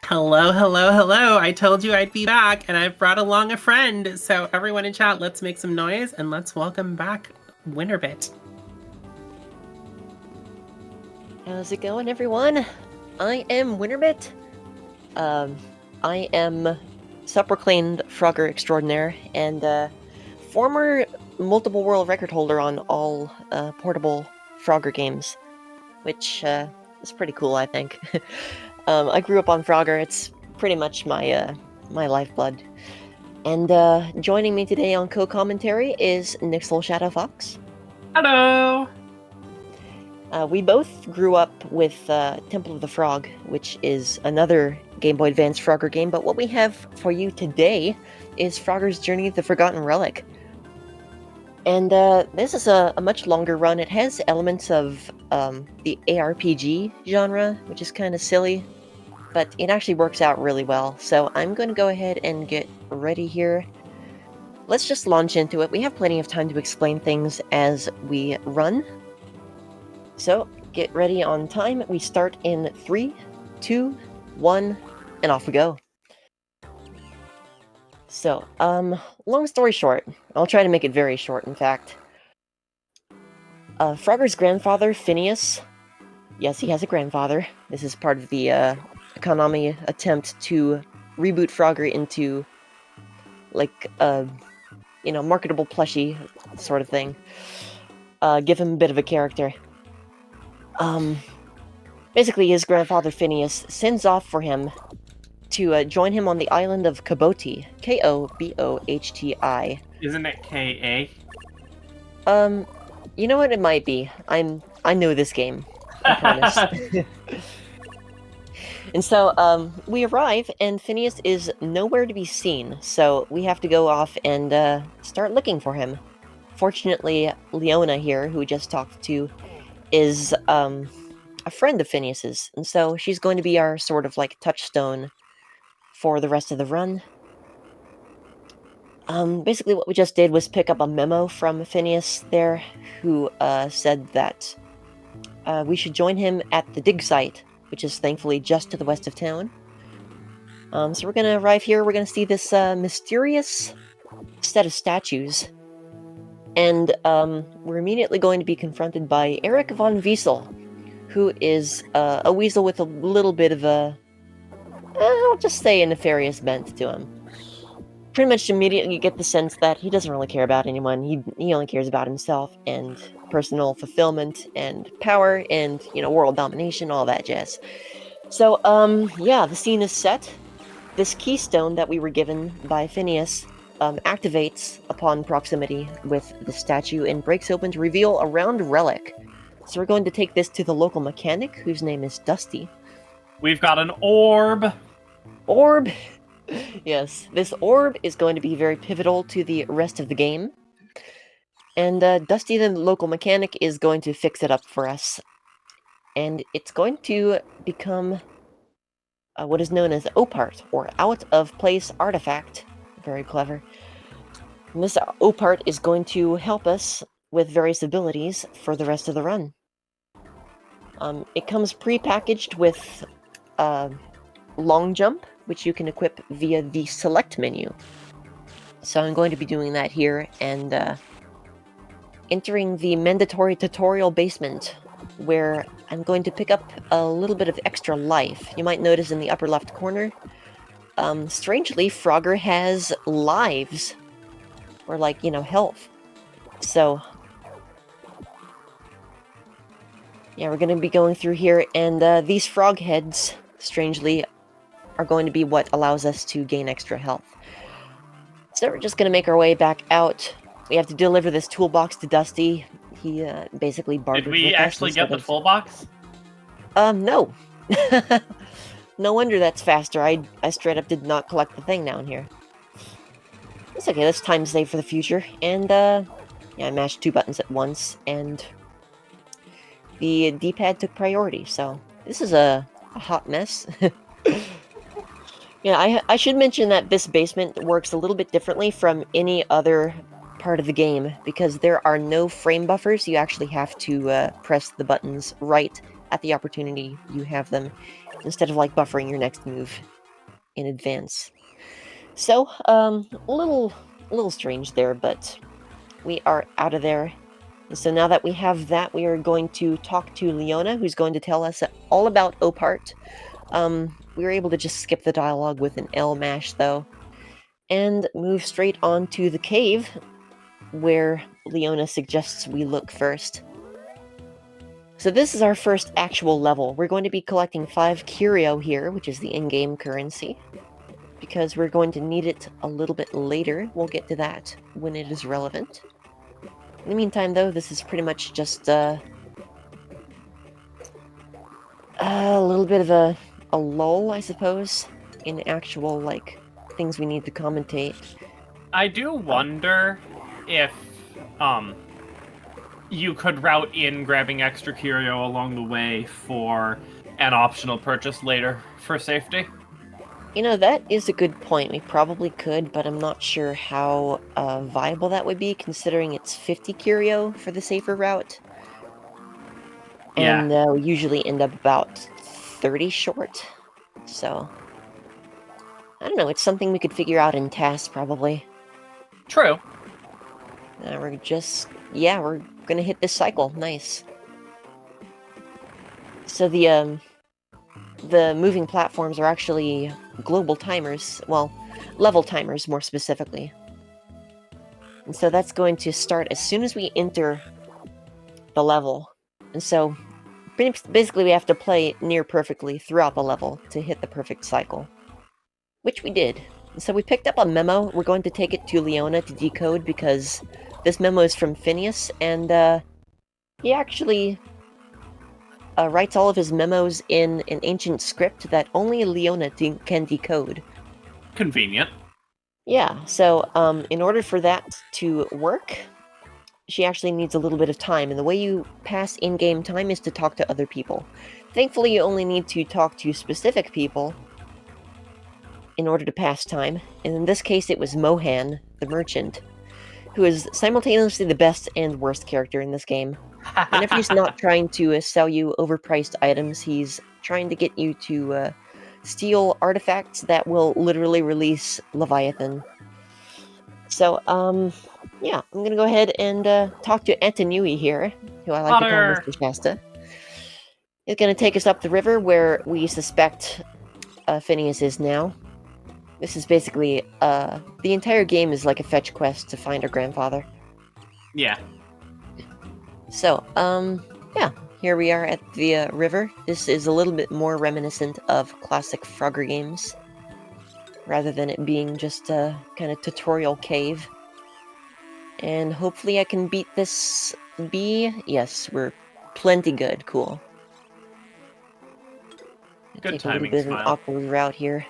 Hello, hello, hello. I told you I'd be back, and I've brought along a friend. So, everyone in chat, let's make some noise and let's welcome back WinnerBit. How's it going, everyone? I am WinnerBit. I am self-proclaimed Frogger extraordinaire and former multiple world record holder on all portable Frogger games, which is pretty cool, I think. I grew up on Frogger. It's pretty much my lifeblood. And joining me today on co-commentary is Nixel Shadow Fox. Hello! We both grew up with Temple of the Frog, which is another Game Boy Advance Frogger game, but what we have for you today is Frogger's Journey to the Forgotten Relic. And this is a much longer run. It has elements of the ARPG genre, which is kind of silly, but it actually works out really well. So I'm going to go ahead and get ready here. Let's just launch into it. We have plenty of time to explain things as we run. So, get ready on time. We start in 3, 2, 1, and off we go. So, long story short, I'll try to make it very short, in fact. Frogger's grandfather, Phineas, yes, he has a grandfather. This is part of the Konami attempt to reboot Frogger into, like, marketable plushie sort of thing. Give him a bit of a character. Basically, his grandfather Phineas sends off for him to join him on the island of Koboti. Kobohti. Isn't it K-A? You know what? It might be. I know this game. I promise. And so, we arrive, and Phineas is nowhere to be seen, so we have to go off and start looking for him. Fortunately, Leona here, who we just talked to, is a friend of Phineas's, and so she's going to be our sort of like touchstone for the rest of the run. Basically what we just did was pick up a memo from Phineas there, who said that we should join him at the dig site, which is thankfully just to the west of town. So we're going to arrive here, we're going to see this mysterious set of statues. And we're immediately going to be confronted by Eric von Wiesel, who is a weasel with a little bit of a, I'll just say, a nefarious bent to him. Pretty much immediately you get the sense that he doesn't really care about anyone. He only cares about himself and personal fulfillment and power and, world domination, all that jazz. So, yeah, the scene is set. This keystone that we were given by Phineas activates upon proximity with the statue and breaks open to reveal a round relic. So we're going to take this to the local mechanic, whose name is Dusty. We've got an orb! Orb! Yes, this orb is going to be very pivotal to the rest of the game. And Dusty, the local mechanic, is going to fix it up for us. And it's going to become what is known as OPART, or Out of Place Artifact. Very clever. And this OPART is going to help us with various abilities for the rest of the run. It comes pre-packaged with long jump, which you can equip via the select menu. So I'm going to be doing that here and entering the mandatory tutorial basement, where I'm going to pick up a little bit of extra life. You might notice in the upper left corner, strangely, Frogger has lives, or health. So, yeah, we're going to be going through here, and these frog heads, strangely, are going to be what allows us to gain extra health. So we're just going to make our way back out. We have to deliver this toolbox to Dusty. He basically bartered Did we with actually us get the full box? No. No wonder that's faster. I straight up did not collect the thing down here. It's okay, let's time save for the future. And, yeah, I mashed 2 buttons at once, and the D-pad took priority, so this is a hot mess. Yeah, I should mention that this basement works a little bit differently from any other part of the game, because there are no frame buffers. You actually have to press the buttons right at the opportunity you have them, instead of buffering your next move. in advance. So, a little strange there, but we are out of there. And so now that we have that, we are going to talk to Leona, who's going to tell us all about Opart. We were able to just skip the dialogue with an L mash, though, and move straight on to the cave, where Leona suggests we look first. So this is our first actual level. We're going to be collecting 5 curio here, which is the in-game currency, because we're going to need it a little bit later. We'll get to that when it is relevant. In the meantime, though, this is pretty much just a little bit of a lull, I suppose, in actual, like, things we need to commentate. I do wonder if you could route in grabbing extra curio along the way for an optional purchase later for safety. You know, that is a good point. We probably could, but I'm not sure how viable that would be, considering it's 50 curio for the safer route. And we usually end up about 30 short. So, I don't know, it's something we could figure out in tasks, probably. True. We're gonna hit this cycle. Nice. So the moving platforms are actually global timers. Well, level timers, more specifically. And so that's going to start as soon as we enter the level. And so, basically we have to play near perfectly throughout the level to hit the perfect cycle. Which we did. And so we picked up a memo. We're going to take it to Leona to decode, because this memo is from Phineas, and he actually writes all of his memos in an ancient script that only Leona can decode. Convenient. Yeah, so in order for that to work, she actually needs a little bit of time, and the way you pass in-game time is to talk to other people. Thankfully, you only need to talk to specific people in order to pass time, and in this case it was Mohan, the merchant, who is simultaneously the best and worst character in this game. Whenever he's not trying to sell you overpriced items, he's trying to get you to steal artifacts that will literally release Leviathan. So, yeah, I'm gonna go ahead and talk to Antanui here, who I like to call Mr. Shasta. It's gonna take us up the river where we suspect Phineas is now. This is basically, the entire game is like a fetch quest to find her grandfather. Yeah. So, yeah, here we are at the river. This is a little bit more reminiscent of classic Frogger games, rather than it being just a kind of tutorial cave. And hopefully I can beat this bee. Yes, we're plenty good. Cool. Good take a little timing, bit of an Smile. awkward route here.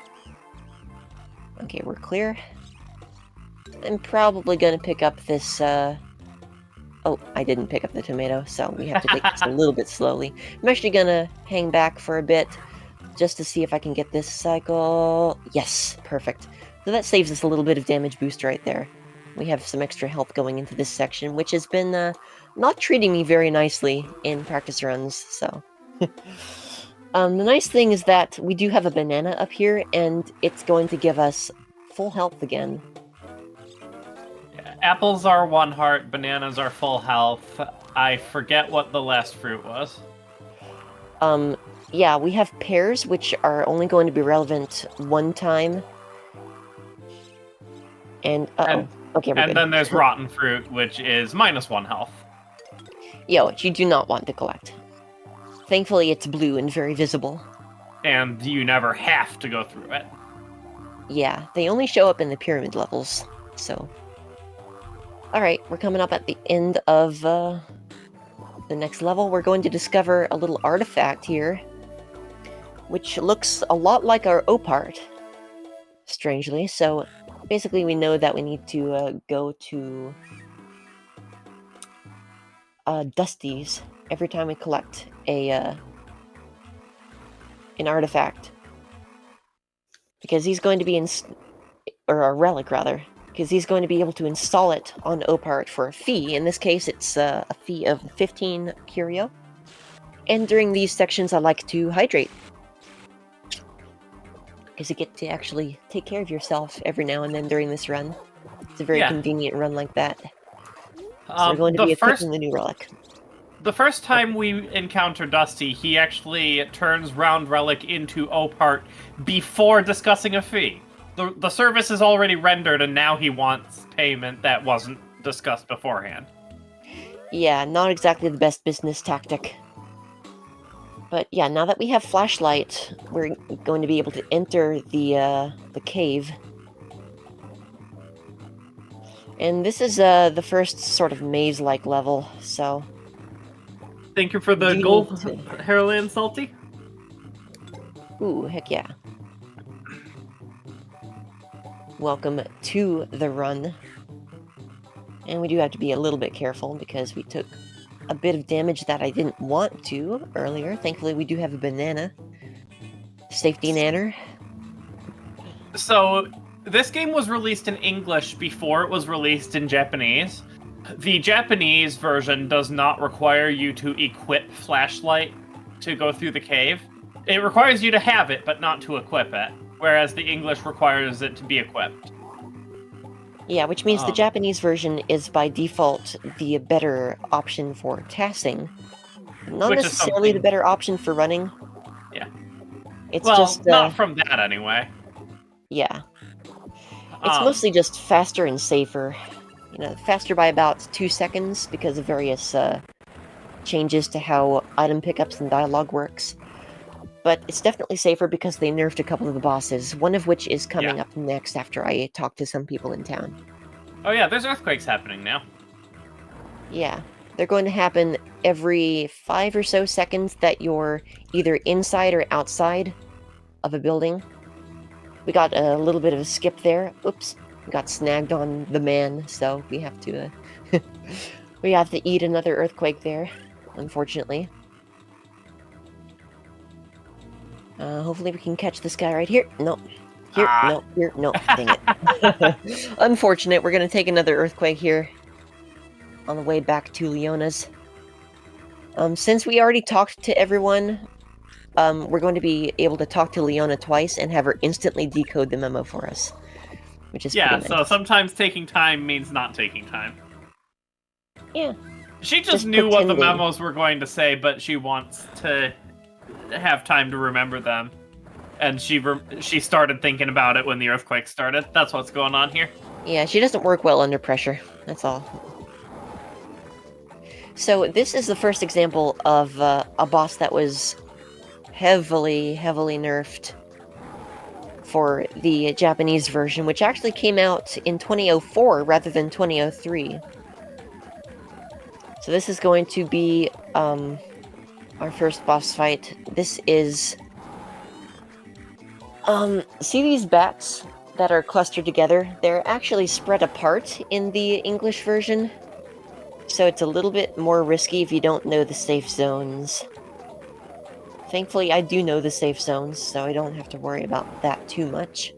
Okay, we're clear. I'm probably gonna pick up this, Oh, I didn't pick up the tomato, so we have to take this a little bit slowly. I'm actually gonna hang back for a bit, just to see if I can get this cycle. Yes, perfect. So that saves us a little bit of damage boost right there. We have some extra health going into this section, which has been not treating me very nicely in practice runs, so... The nice thing is that we do have a banana up here, and it's going to give us full health again. Apples are 1 heart, bananas are full health. I forget what the last fruit was. Yeah, we have pears, which are only going to be relevant 1 time. And, okay, we're And good. then there's rotten fruit, which is -1 health. Yeah, which you do not want to collect. Thankfully, it's blue and very visible. And you never have to go through it. Yeah, they only show up in the pyramid levels, so... Alright, we're coming up at the end of the next level. We're going to discover a little artifact here, which looks a lot like our Opart, strangely. So, basically we know that we need to go to Dusty's every time we collect an artifact. Because he's going to be or a relic, rather. Because he's going to be able to install it on Opart for a fee. In this case, it's a fee of 15 curio. And during these sections, I like to hydrate. because you get to actually take care of yourself every now and then during this run. It's a very convenient run like that. So we're going to be equipping the new relic. The first time we encounter Dusty, he actually turns Round Relic into Opart before discussing a fee. The service is already rendered, and now he wants payment that wasn't discussed beforehand. Yeah, not exactly the best business tactic. But yeah, now that we have flashlight, we're going to be able to enter the cave. And this is the first sort of maze-like level, so... Thank you for the gold, Heroland Salty. Ooh, heck yeah. Welcome to the run. And we do have to be a little bit careful because we took a bit of damage that I didn't want to earlier. Thankfully, we do have a banana. Safety nanner. So, this game was released in English before it was released in Japanese. The Japanese version does not require you to equip flashlight to go through the cave. It requires you to have it, but not to equip it, whereas the English requires it to be equipped. Yeah, which means the Japanese version is by default the better option for tassing. Not necessarily the better option for running. Yeah. It's well, just not from that anyway. Yeah. It's mostly just faster and safer. You know, faster by about 2 seconds because of various changes to how item pickups and dialogue works. But it's definitely safer because they nerfed a couple of the bosses, one of which is coming up next after I talk to some people in town. Oh yeah, there's earthquakes happening now. Yeah, they're going to happen every 5 or so seconds that you're either inside or outside of a building. We got a little bit of a skip there. Oops. We got snagged on the man, so we have to we have to eat another earthquake there, unfortunately. Hopefully we can catch this guy right here. No. Here, no, here, no. Dang it. Unfortunate, we're gonna take another earthquake here on the way back to Leona's. Since we already talked to everyone, we're going to be able to talk to Leona twice and have her instantly decode the memo for us. Which is pretty so nice. sometimes taking time means not taking time. Yeah. She just knew what the memos were going to say, but she wants to have time to remember them. And she started thinking about it when the earthquake started. That's what's going on here. Yeah, she doesn't work well under pressure. That's all. So this is the first example of a boss that was heavily nerfed for the Japanese version, which actually came out in 2004 rather than 2003. So this is going to be our first boss fight. This is... see these bats that are clustered together? They're actually spread apart in the English version, so it's a little bit more risky if you don't know the safe zones. Thankfully, I do know the safe zones, so I don't have to worry about that too much.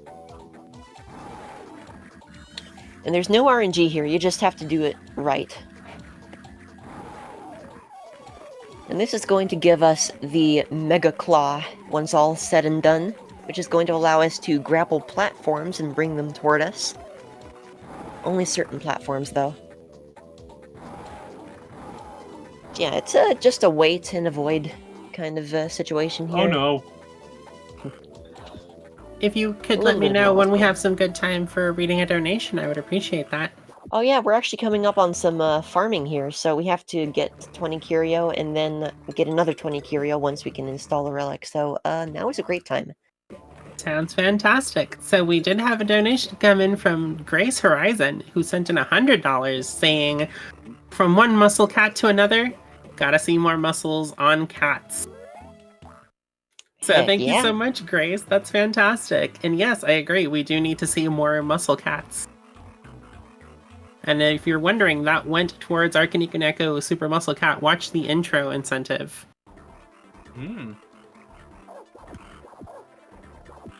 And there's no RNG here, you just have to do it right. And this is going to give us the Mega Claw once all said and done, which is going to allow us to grapple platforms and bring them toward us. Only certain platforms, though. Yeah, it's just a wait and avoid kind of situation here. Oh no. If you could let me know when we have some good time for reading a donation, I would appreciate that. Oh yeah, we're actually coming up on some farming here, so we have to get 20 curio and then get another 20 curio once we can install a relic, so now is a great time. Sounds fantastic. So we did have a donation come in from Grace Horizon, who sent in $100 saying, "From one muscle cat to another, gotta see more muscles on cats." So thank you so much, Grace. That's fantastic. And yes, I agree. We do need to see more muscle cats. And if you're wondering, that went towards Arkanika Echo Super Muscle Cat. Watch the intro incentive.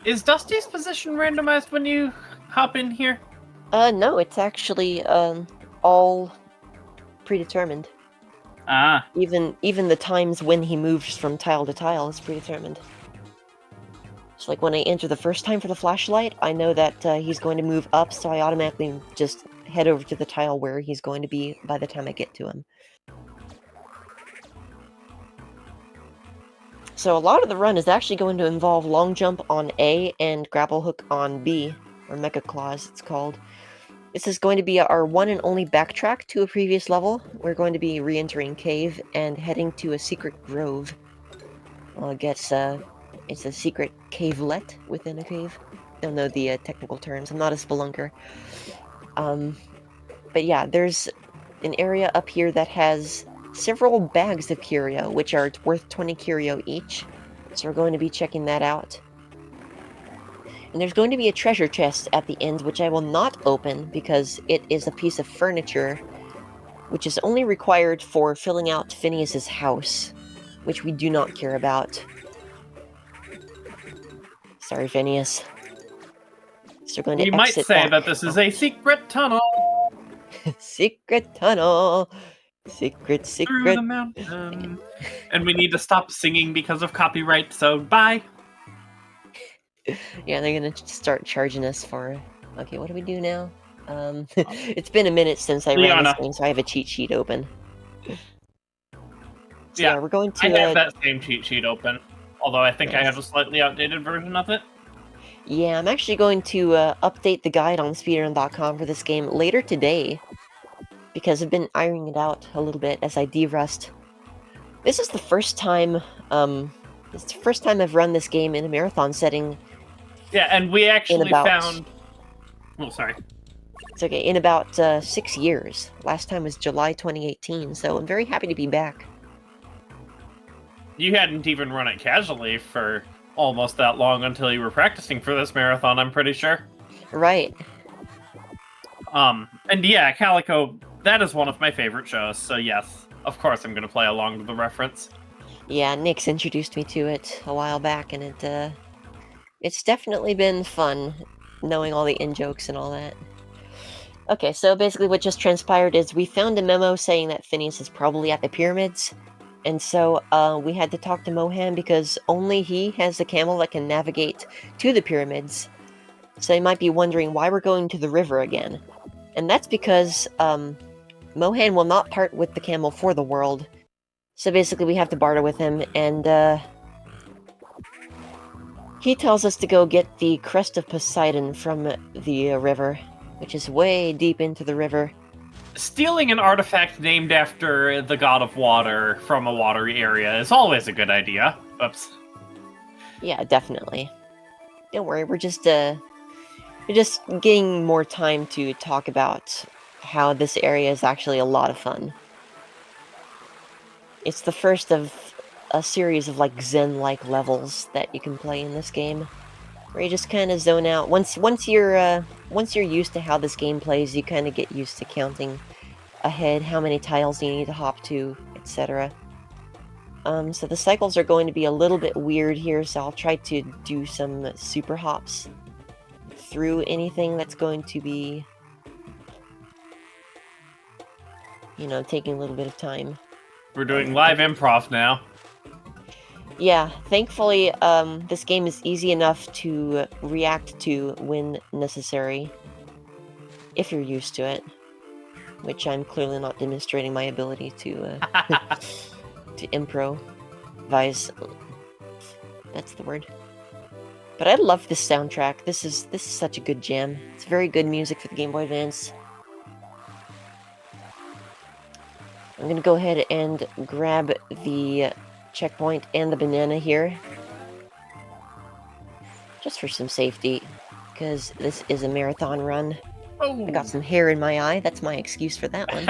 Is Dusty's position randomized when you hop in here? No, it's actually all predetermined. Even the times when he moves from tile to tile is predetermined. So like when I enter the first time for the flashlight, I know that he's going to move up, so I automatically just head over to the tile where he's going to be by the time I get to him. So a lot of the run is actually going to involve long jump on A and grapple hook on B, or Mecha Claws it's called. This is going to be our one and only backtrack to a previous level. We're going to be re-entering cave and heading to a secret grove. Well, I guess it's a secret cavelet within a cave. Don't know the technical terms. I'm not a spelunker. But yeah, there's an area up here that has several bags of curio, which are worth 20 curio each. So we're going to be checking that out. And there's going to be a treasure chest at the end, which I will not open because it is a piece of furniture, which is only required for filling out Phineas's house, which we do not care about. Sorry, Phineas. So we're going to We might exit say back. that this is a secret tunnel Secret tunnel. Secret, through secret. the mountain. And we need to stop singing because of copyright, so bye. Yeah, they're gonna start charging us for... Okay, what do we do now? It's been a minute since I ran this Liana. game, so I have a cheat sheet open. So Yeah, yeah, we're going to... I have that same cheat sheet open, although I think I Nice. have a slightly outdated version of it. Yeah, I'm actually going to update the guide on speedrun.com for this game later today, because I've been ironing it out a little bit as I derust. This is the first time, it's the first time I've run this game in a marathon setting. Yeah, and we actually about- found... Oh, sorry. It's okay, in about 6 years. Last time was July 2018, so I'm very happy to be back. You hadn't even run it casually for almost that long until you were practicing for this marathon, I'm pretty sure. Right. And yeah, Calico, that is one of my favorite shows, so yes, of course I'm gonna play along with the reference. Yeah, Nick's introduced me to it a while back, and it's definitely been fun knowing all the in-jokes and all that. Okay, so basically what just transpired is we found a memo saying that Phineas is probably at the pyramids, and so we had to talk to Mohan because only he has the camel that can navigate to the pyramids. So you might be wondering why we're going to the river again. And that's because Mohan will not part with the camel for the world. So basically we have to barter with him, and he tells us to go get the crest of Poseidon from the river, which is way deep into the river. Stealing an artifact named after the god of water from a watery area is always a good idea. Oops. Yeah, definitely. Don't worry, we're just getting more time to talk about how this area is actually a lot of fun. It's the first of a series of like Zen-like levels that you can play in this game, where you just kind of zone out. Once you're used to how this game plays, you kind of get used to counting ahead how many tiles you need to hop to, etc. So the cycles are going to be a little bit weird here, so I'll try to do some super hops through anything that's going to be, you know, taking a little bit of time. We're doing live improv now. Yeah, thankfully, this game is easy enough to react to when necessary, if you're used to it, which I'm clearly not demonstrating my ability to improvise. That's the word. But I love this soundtrack. This is such a good jam. It's very good music for the Game Boy Advance. I'm gonna go ahead and grab the checkpoint and the banana here, just for some safety, because this is a marathon run. Oh. I got some hair in my eye. That's my excuse for that one.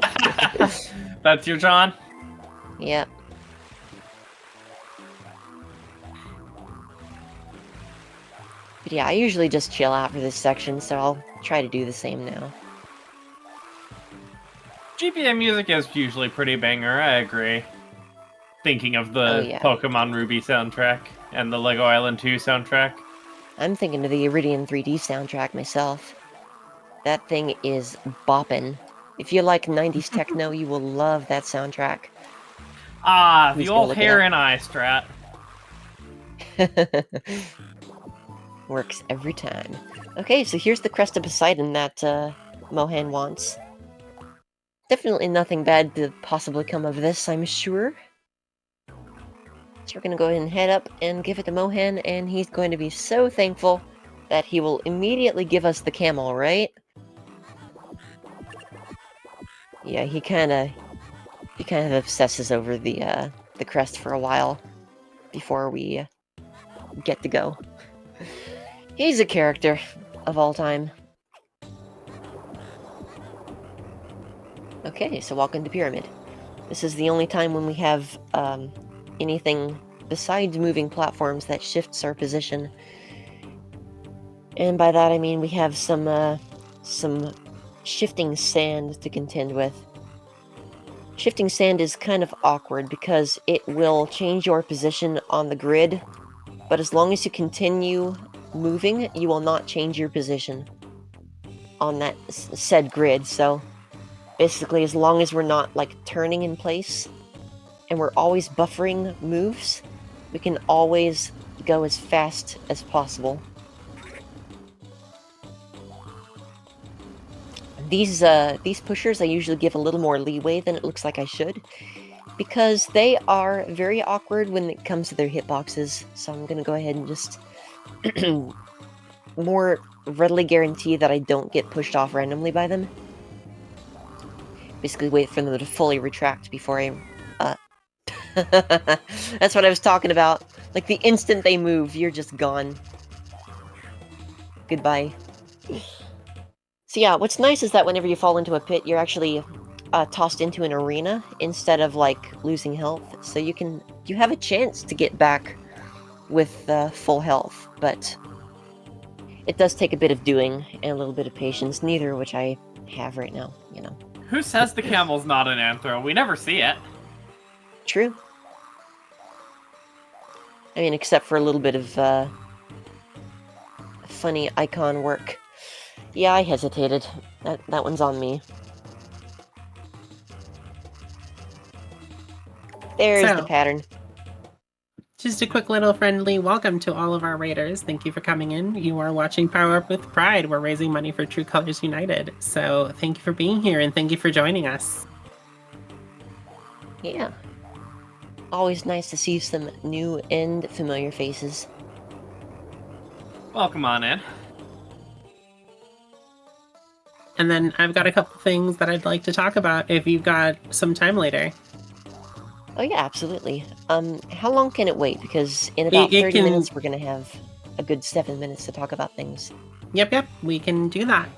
That's your John? Yeah. But yeah, I usually just chill out for this section, so I'll try to do the same now. GBA music is usually pretty banger, I agree. Thinking of the Pokemon Ruby soundtrack and the Lego Island 2 soundtrack. I'm thinking of the Iridium 3D soundtrack myself. That thing is boppin'. If you like 90s techno, you will love that soundtrack. Ah, the old hair and eye strat. Works every time. Okay, so here's the Crest of Poseidon that Mohan wants. Definitely nothing bad to possibly come of this, I'm sure. So we're going to go ahead and head up and give it to Mohan, and he's going to be so thankful that he will immediately give us the camel, right? Yeah, he kind of obsesses over the crest for a while before we get to go. He's a character of all time. Okay, so walk into Pyramid. This is the only time when we have anything besides moving platforms that shifts our position. And by that I mean we have some shifting sand to contend with. Shifting sand is kind of awkward because it will change your position on the grid, but as long as you continue moving, you will not change your position on that said grid. So basically, as long as we're not like turning in place and we're always buffering moves, we can always go as fast as possible. These pushers I usually give a little more leeway than it looks like I should, because they are very awkward when it comes to their hitboxes, so I'm going to go ahead and just more readily guarantee that I don't get pushed off randomly by them. Basically wait for them to fully retract before I... That's what I was talking about. Like, the instant they move, you're just gone. Goodbye. So yeah, what's nice is that whenever you fall into a pit, you're actually tossed into an arena instead of, like, losing health. So you have a chance to get back with full health, but it does take a bit of doing and a little bit of patience, neither of which I have right now, you know. Who says the camel's not an anthro? We never see it. True. I mean, except for a little bit of funny icon work. Yeah, I hesitated. That one's on me. There's the pattern. Just a quick little friendly welcome to all of our raiders. Thank you for coming in. You are watching Power Up with Pride. We're raising money for True Colors United. So thank you for being here and thank you for joining us. Yeah. Always nice to see some new and familiar faces. Welcome on in. And then I've got a couple things that I'd like to talk about if you've got some time later. Oh yeah, absolutely. How long can it wait? Because in about 30 minutes, we're going to have a good 7 minutes to talk about things. Yep, we can do that.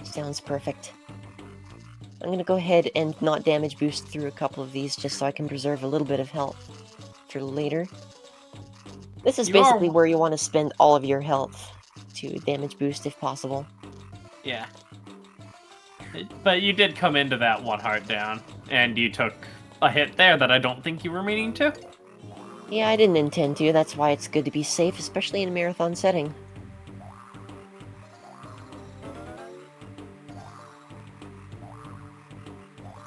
Sounds perfect. I'm going to go ahead and not damage boost through a couple of these just so I can preserve a little bit of health for later. This is basically where you want to spend all of your health to damage boost if possible. Yeah. But you did come into that one heart down, and you took a hit there that I don't think you were meaning to. Yeah, I didn't intend to. That's why it's good to be safe, especially in a marathon setting.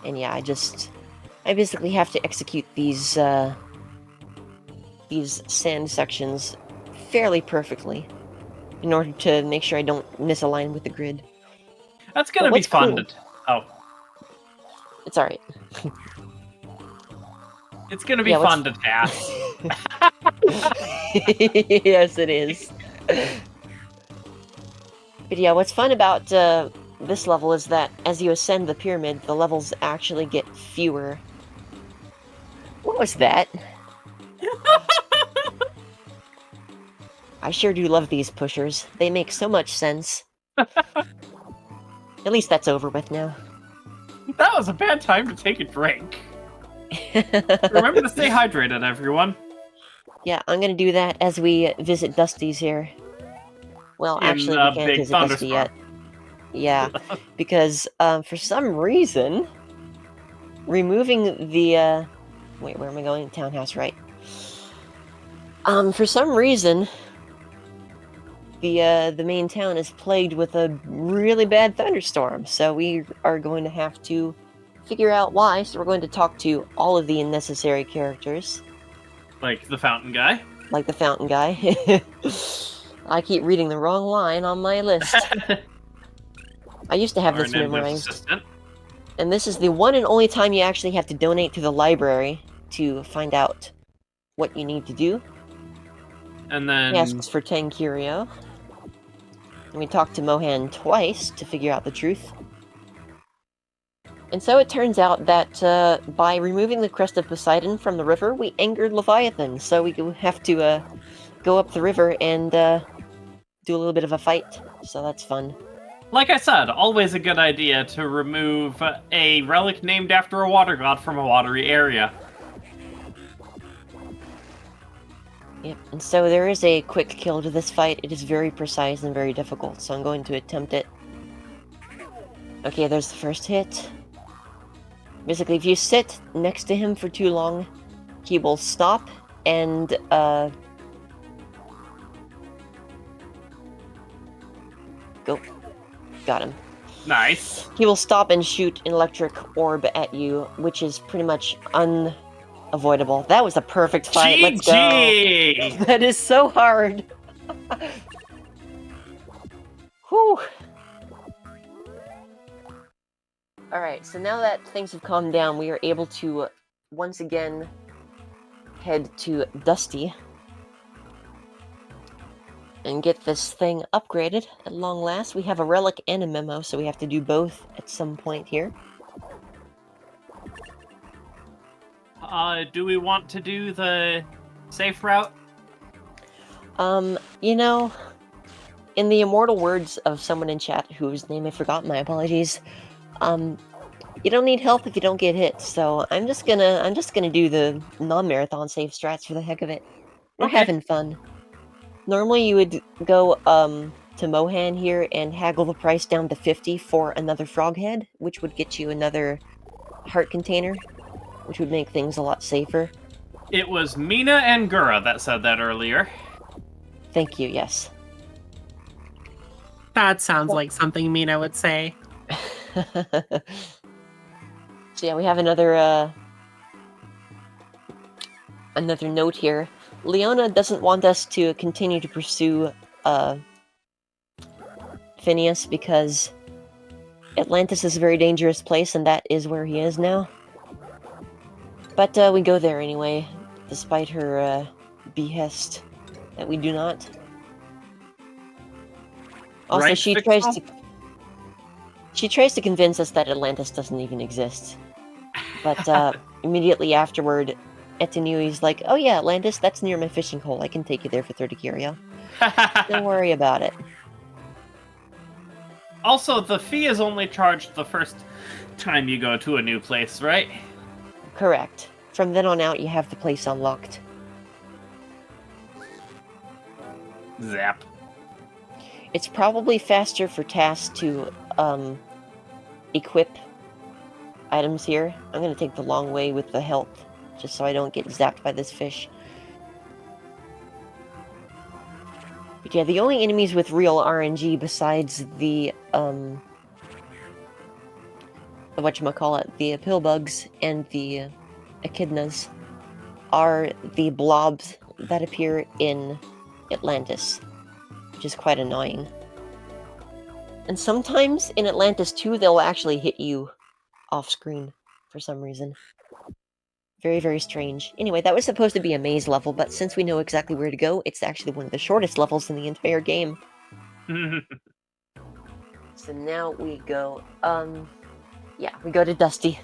And yeah, I basically have to execute these sand sections fairly perfectly in order to make sure I don't misalign with the grid. That's gonna be fun cool. Oh. It's alright. It's gonna be fun to task. Yes, it is. But yeah, what's fun about this level is that as you ascend the pyramid, the levels actually get fewer. What was that? I sure do love these pushers. They make so much sense. At least that's over with now. That was a bad time to take a drink. Remember to stay hydrated, everyone. Yeah, I'm gonna do that as we visit Dusty's here. Well, actually, we can't visit Dusty yet. Yeah, because for some reason, removing the... Wait, where am I going? Townhouse, right. For some reason, the main town is plagued with a really bad thunderstorm, so we are going to have to figure out why. So we're going to talk to all of the unnecessary characters. Like the fountain guy? like the fountain guy. I keep reading the wrong line on my list. I used to have Our this Nimbus memorized. assistant. And this is the one and only time you actually have to donate to the library to find out what you need to do. And then He asks for 10 curio. And we talked to Mohan twice to figure out the truth. And so it turns out that by removing the crest of Poseidon from the river, we angered Leviathan. So we have to go up the river and do a little bit of a fight. So that's fun. like I said, always a good idea to remove a relic named after a water god from a watery area. Yep, and so there is a quick kill to this fight. It is very precise and very difficult, so I'm going to attempt it. Okay, there's the first hit. Basically, if you sit next to him for too long, he will stop and, go. Got him. Nice. He will stop and shoot an electric orb at you, which is pretty much unavoidable. That was a perfect fight. Let's go. GG! That is so hard. Whew. Alright, so now that things have calmed down, we are able to once again head to Dusty and get this thing upgraded at long last. We have a relic and a memo, so we have to do both at some point here. Do we want to do the safe route? You know, in the immortal words of someone in chat whose name I forgot, my apologies, you don't need help if you don't get hit, so I'm just gonna do the non-marathon save strats for the heck of it. We're Okay. having fun. Normally you would go to Mohan here and haggle the price down to 50 for another frog head, which would get you another heart container, which would make things a lot safer. It was Mina and Gura that said that earlier. Thank you, yes. That sounds like something Mina would say. So yeah, we have another note here. Leona doesn't want us to continue to pursue Phineas because Atlantis is a very dangerous place, and that is where he is now. But we go there anyway, despite her behest that we do not. Also, Right, she Fixel? tries to convince us that Atlantis doesn't even exist. But immediately afterward, Etinui's like, "Oh yeah, Atlantis, that's near my fishing hole. I can take you there for 30 curio. Don't worry about it." Also, the fee is only charged the first time you go to a new place, right? Correct. From then on out, you have the place unlocked. Zap. It's probably faster for tasks to equip items here. I'm gonna take the long way with the health, just so I don't get zapped by this fish. But yeah, the only enemies with real RNG besides the whatchamacallit, the pillbugs and the echidnas are the blobs that appear in Atlantis, which is quite annoying. And sometimes in Atlantis too, they'll actually hit you off screen for some reason. Very, very strange. Anyway, that was supposed to be a maze level, but since we know exactly where to go, it's actually one of the shortest levels in the entire game. So now we go, yeah, we go to Dusty.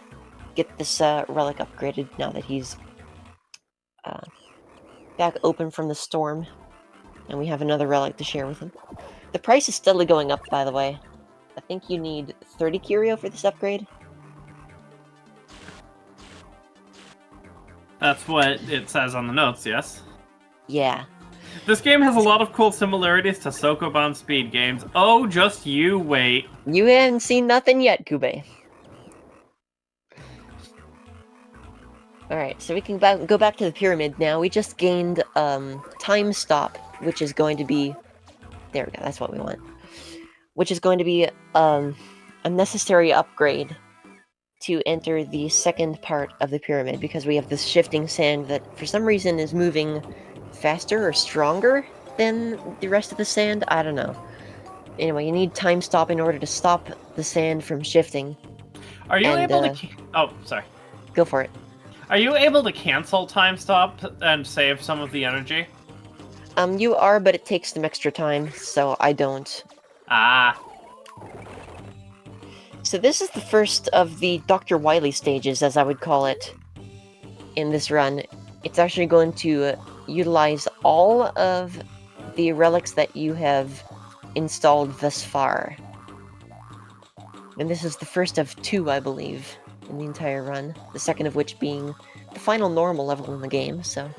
Get this relic upgraded now that he's back open from the storm. And we have another relic to share with him. The price is steadily going up, by the way. I think you need 30 curio for this upgrade. That's what it says on the notes, yes? Yeah. This game has a lot of cool similarities to Sokoban speed games. Oh, just you wait. You haven't seen nothing yet, Kube. Alright, so we can go back to the pyramid now. We just gained time stop, which is going to be... There we go, that's what we want. Which is going to be a necessary upgrade to enter the second part of the pyramid, because we have this shifting sand that for some reason is moving faster or stronger than the rest of the sand. I don't know. Anyway, you need time stop in order to stop the sand from shifting. Are you And, able to... Oh, sorry. Go for it. Are you able to cancel time stop and save some of the energy? You are, but it takes some extra time, so I don't. Ah. So this is the first of the Dr. Wily stages, as I would call it, in this run. It's actually going to utilize all of the relics that you have installed thus far. And this is the first of 2, I believe, in the entire run. The second of which being the final normal level in the game, so...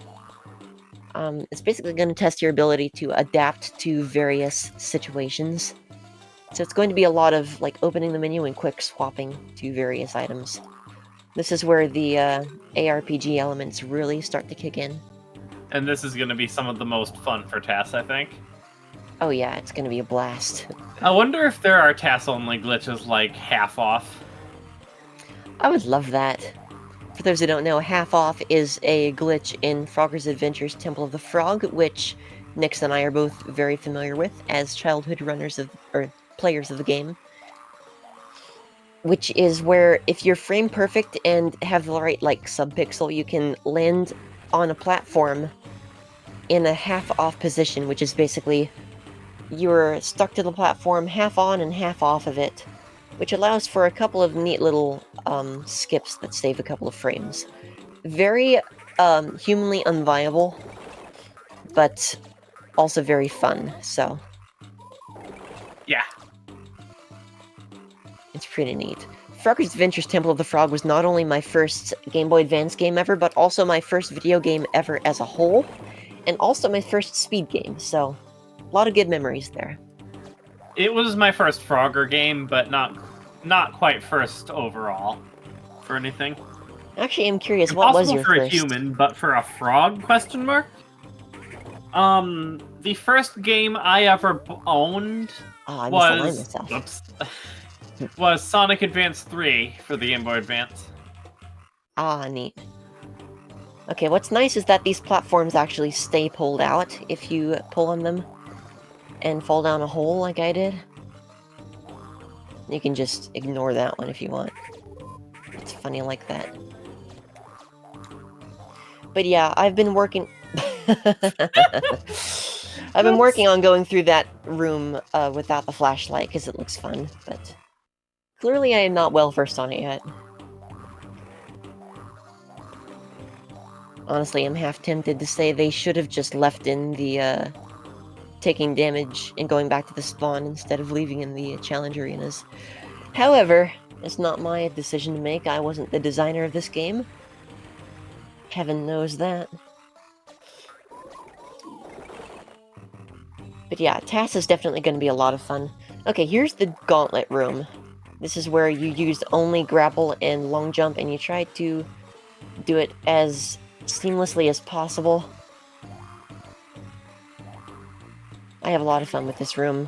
it's basically going to test your ability to adapt to various situations. So it's going to be a lot of, like, opening the menu and quick swapping to various items. This is where the ARPG elements really start to kick in. And this is going to be some of the most fun for TAS, I think. Oh yeah, it's going to be a blast. I wonder if there are TAS-only glitches like half off. I would love that. For those who don't know, half off is a glitch in Frogger's Adventures Temple of the Frog, which Nix and I are both very familiar with as childhood runners of, or players of the game. Which is where if you're frame perfect and have the right, like, subpixel, you can land on a platform in a half off position, which is basically you're stuck to the platform half on and half off of it, which allows for a couple of neat little skips that save a couple of frames. Very humanly unviable, but also very fun, so... Yeah. It's pretty neat. Frogger's Adventures Temple of the Frog was not only my first Game Boy Advance game ever, but also my first video game ever as a whole, and also my first speed game, so a lot of good memories there. It was my first Frogger game, but not quite first overall for anything. Actually, I'm curious, what was your for first? A human, but for a frog? Question mark. The first game I ever owned was Sonic Advance 3 for the Game Boy Advance. Ah, neat. Okay, what's nice is that these platforms actually stay pulled out if you pull on them and fall down a hole like I did. You can just ignore that one if you want. It's funny like that. But yeah, I've been working... I've been working on going through that room without the flashlight, because it looks fun, but... Clearly I am not well versed on it yet. Honestly, I'm half tempted to say they should have just left in the, taking damage and going back to the spawn instead of leaving in the challenge arenas. However, it's not my decision to make. I wasn't the designer of this game. Heaven knows that. But yeah, TAS is definitely going to be a lot of fun. Okay, here's the gauntlet room. This is where you use only grapple and long jump, and you try to do it as seamlessly as possible. I have a lot of fun with this room.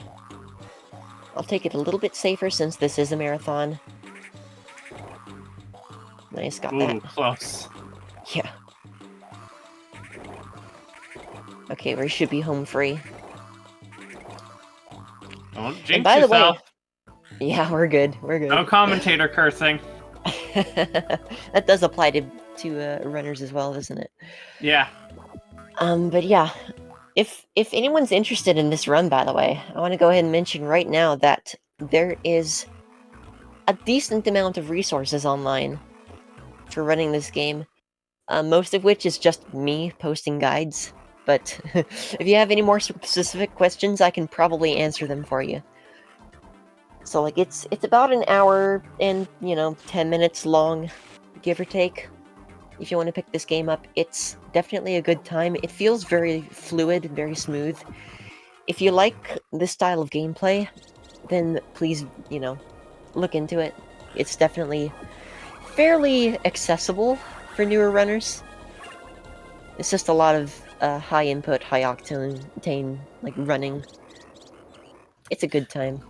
I'll take it a little bit safer since this is a marathon. Nice, got that. Ooh, close. Yeah. Okay, we should be home free. Don't jinx And by the way, yourself. yeah, we're good. We're good. No commentator cursing. That does apply to runners as well, doesn't it? Yeah. But yeah, if anyone's interested in this run, by the way, I want to go ahead and mention right now that there is a decent amount of resources online for running this game, most of which is just me posting guides. But if you have any more specific questions, I can probably answer them for you. So, like, it's about an hour and, 10 minutes long, give or take. If you want to pick this game up, it's definitely a good time. It feels very fluid, very smooth. If you like this style of gameplay, then please, look into it. It's definitely fairly accessible for newer runners. It's just a lot of high input, high octane, like, running. It's a good time.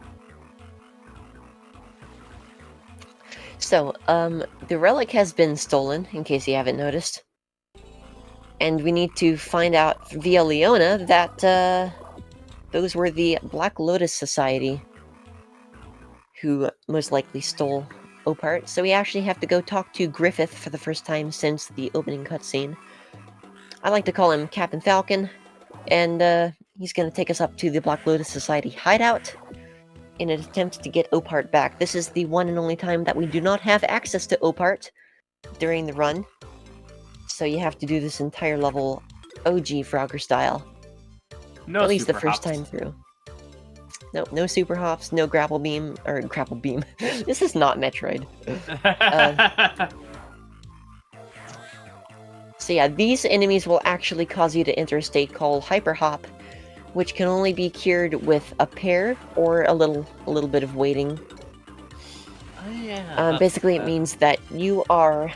So, the Relic has been stolen, in case you haven't noticed. And we need to find out via Leona that those were the Black Lotus Society who most likely stole Opart. So we actually have to go talk to Griffith for the first time since the opening cutscene. I like to call him Captain Falcon, and he's going to take us up to the Black Lotus Society hideout in an attempt to get Opart back. This is the one and only time that we do not have access to Opart during the run, so you have to do this entire level OG Frogger style. No, at least the super first hops. time through. No super hops, no grapple beam, or grapple beam. This is not Metroid. So yeah, these enemies will actually cause you to enter a state called Hyper Hop, which can only be cured with a pear or a little bit of waiting. Oh, yeah. Basically, it means that you are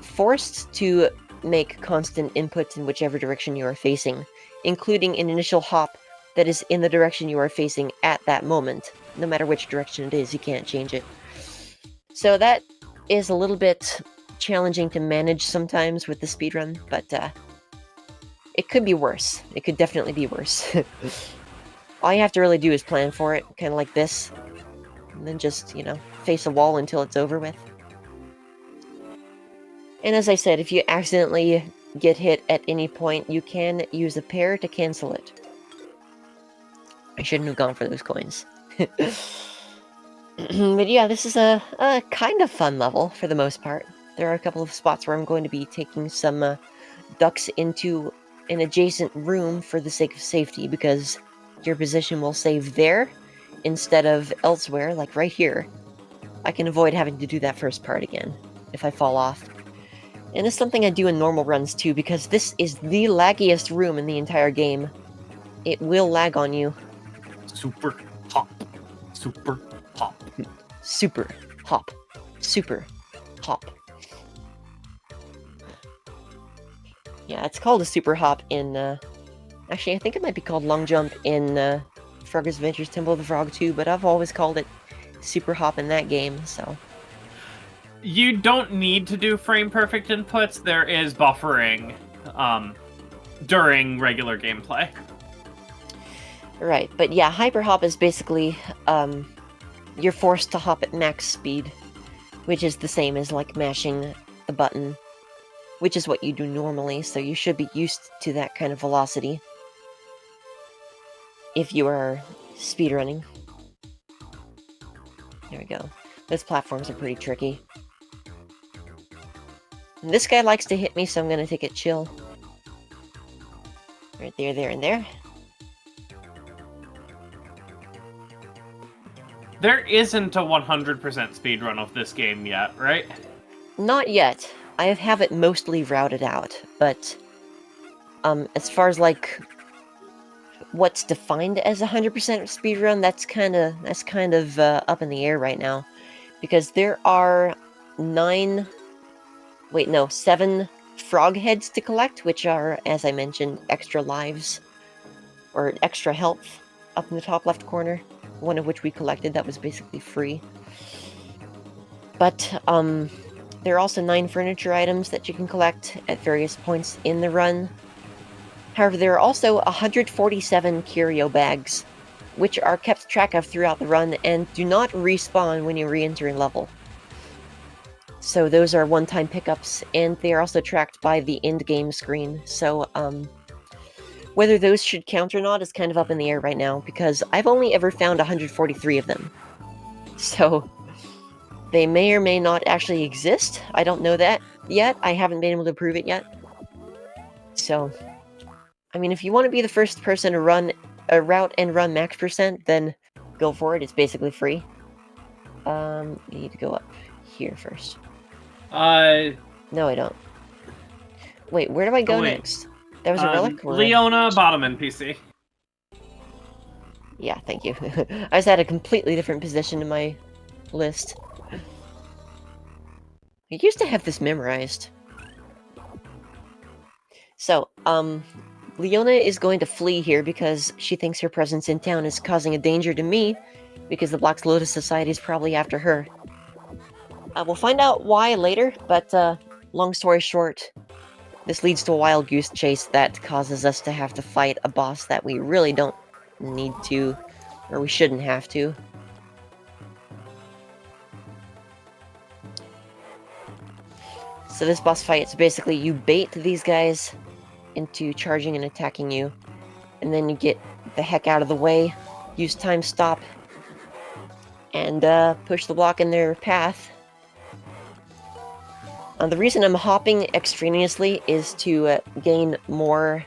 forced to make constant inputs in whichever direction you are facing, including an initial hop that is in the direction you are facing at that moment. No matter which direction it is, you can't change it. So that is a little bit challenging to manage sometimes with the speedrun, but it could be worse. It could definitely be worse. All you have to really do is plan for it, kind of like this, and then just, face a wall until it's over with. And as I said, if you accidentally get hit at any point, you can use a pear to cancel it. I shouldn't have gone for those coins. But yeah, this is a kind of fun level for the most part. There are a couple of spots where I'm going to be taking some ducks into an adjacent room for the sake of safety, because your position will save there instead of elsewhere, like right here. I can avoid having to do that first part again if I fall off. And it's something I do in normal runs too, because this is the laggiest room in the entire game. It will lag on you. Super hop. Super hop. Super hop. Super hop. Yeah, it's called a super hop in, actually, I think it might be called long jump in, Frogger's Adventures Temple of the Frog 2, but I've always called it super hop in that game, so. You don't need to do frame perfect inputs. There is buffering during regular gameplay. Right, but yeah, hyper hop is basically, you're forced to hop at max speed, which is the same as, like, mashing the button, which is what you do normally, so you should be used to that kind of velocity if you are speedrunning. There we go. Those platforms are pretty tricky. And this guy likes to hit me, so I'm gonna take it chill. Right there, there, and there. There isn't a 100% speedrun of this game yet, right? Not yet. I have it mostly routed out, but as far as like what's defined as 100% speedrun, that's kind of up in the air right now, because there are 7 frog heads to collect, which are, as I mentioned, extra lives or extra health up in the top left corner. One of which we collected that was basically free. But there are also 9 furniture items that you can collect at various points in the run. However, there are also 147 curio bags, which are kept track of throughout the run and do not respawn when you re-enter a level. So those are one-time pickups, and they are also tracked by the end-game screen. So whether those should count or not is kind of up in the air right now, because I've only ever found 143 of them. So they may or may not actually exist. I don't know that yet. I haven't been able to prove it yet. So, I mean, if you want to be the first person to run a route and run max percent, then go for it. It's basically free. You need to go up here first. No, I don't. Wait, where do I go next? There was a relic? Leona, bottom NPC. Yeah, thank you. I was at a completely different position in my list. I used to have this memorized. So, Leona is going to flee here because she thinks her presence in town is causing a danger to me, because the Black Lotus Society is probably after her. We'll find out why later, but long story short, This leads to a wild goose chase that causes us to have to fight a boss that we really don't need to, or we shouldn't have to. So this boss fight is basically you bait these guys into charging and attacking you, and then you get the heck out of the way, use time stop, and push the block in their path. The reason I'm hopping extraneously is to gain more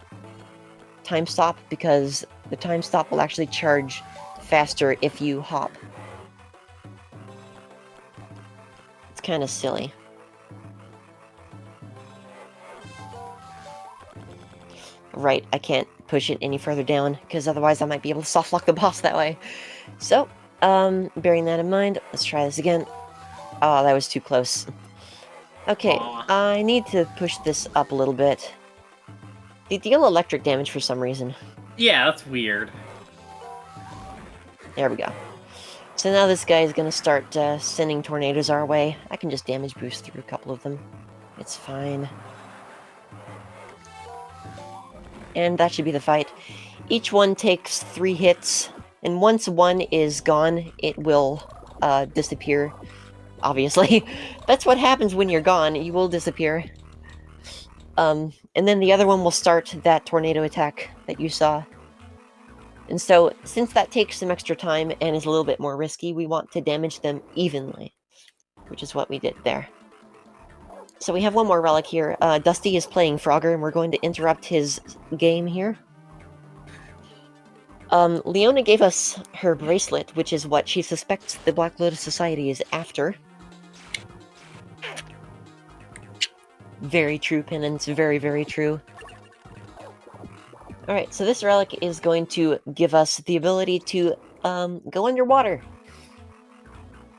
time stop, because the time stop will actually charge faster if you hop. It's kind of silly. Right, I can't push it any further down, because otherwise I might be able to softlock the boss that way. So, bearing that in mind, let's try this again. Oh, that was too close. Okay, I need to push this up a little bit. They deal electric damage for some reason. Yeah, that's weird. There we go. So now this guy is going to start sending tornadoes our way. I can just damage boost through a couple of them. It's fine. And that should be the fight. Each one takes 3 hits, and once one is gone, it will disappear. Obviously. That's what happens when you're gone. You will disappear. And then the other one will start that tornado attack that you saw. And so, since that takes some extra time and is a little bit more risky, we want to damage them evenly, which is what we did there. So we have one more relic here. Dusty is playing Frogger, and we're going to interrupt his game here. Leona gave us her bracelet, which is what she suspects the Black Lotus Society is after. Very true, Penance. Very, very true. Alright, so this relic is going to give us the ability to go underwater.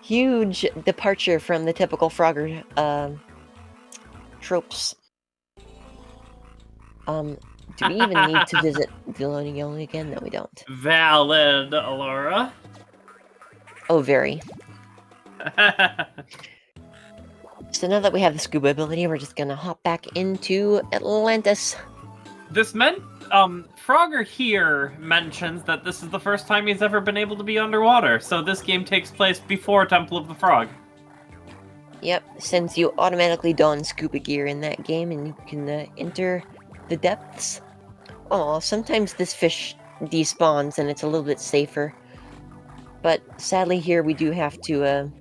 Huge departure from the typical Frogger tropes. Do we even need to visit Villaniola again? No, we don't. Valid, Alora. Oh, very. So now that we have the scuba ability, we're just gonna hop back into Atlantis. Frogger here mentions that this is the first time he's ever been able to be underwater, so this game takes place before Temple of the Frog. Yep, since you automatically don scuba gear in that game and you can enter the depths. Oh, sometimes this fish despawns and it's a little bit safer. But sadly here we do have to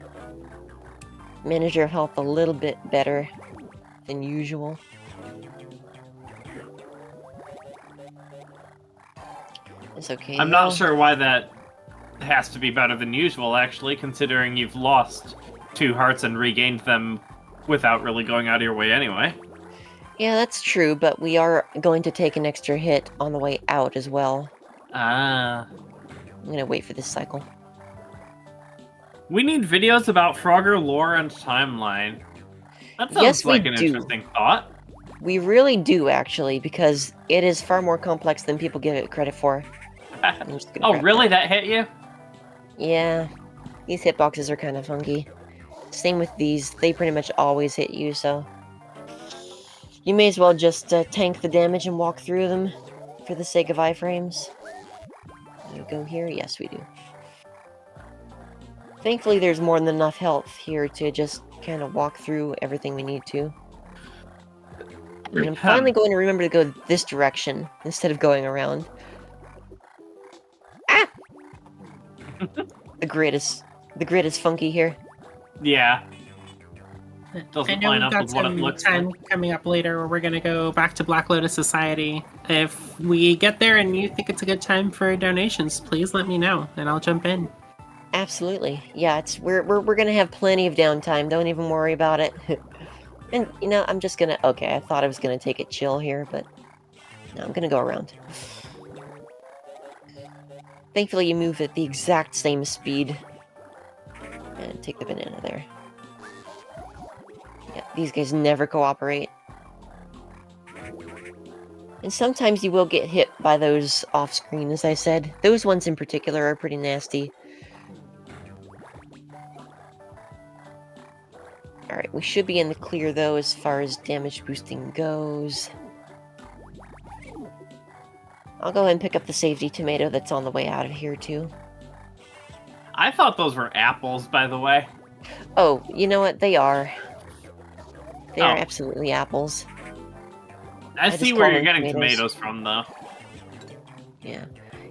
manage our health a little bit better than usual. It's okay. I'm not sure why that has to be better than usual, actually, considering you've lost 2 hearts and regained them without really going out of your way anyway. Yeah, that's true, but we are going to take an extra hit on the way out as well. Ah. I'm gonna wait for this cycle. We need videos about Frogger lore and timeline. That sounds like an interesting thought. We really do, actually, because it is far more complex than people give it credit for. Oh, really? That hit you? Yeah. These hitboxes are kind of funky. Same with these. They pretty much always hit you, so... You may as well just tank the damage and walk through them for the sake of iframes. Do we go here? Yes, we do. Thankfully, there's more than enough health here to just kind of walk through everything we need to. And I'm finally going to remember to go this direction instead of going around. Ah! The grid is funky here. Yeah. I know we've got some time coming up later where we're going to go back to Black Lotus Society. If we get there and you think it's a good time for donations, please let me know and I'll jump in. Absolutely. Yeah, we're going to have plenty of downtime. Don't even worry about it. And, you know, I'm just going to... Okay, I thought I was going to take it chill here, but... No, I'm going to go around. Thankfully, you move at the exact same speed. And take the banana there. Yeah, these guys never cooperate. And sometimes you will get hit by those off-screen, as I said. Those ones in particular are pretty nasty. Alright, Okay, we should be in the clear, though, as far as damage boosting goes. I'll go ahead and pick up the safety tomato that's on the way out of here, too. I thought those were apples, by the way. Oh, you know what? They are. They are Oh. absolutely apples. I just see call where you're them getting tomatoes. tomatoes from, though. Yeah.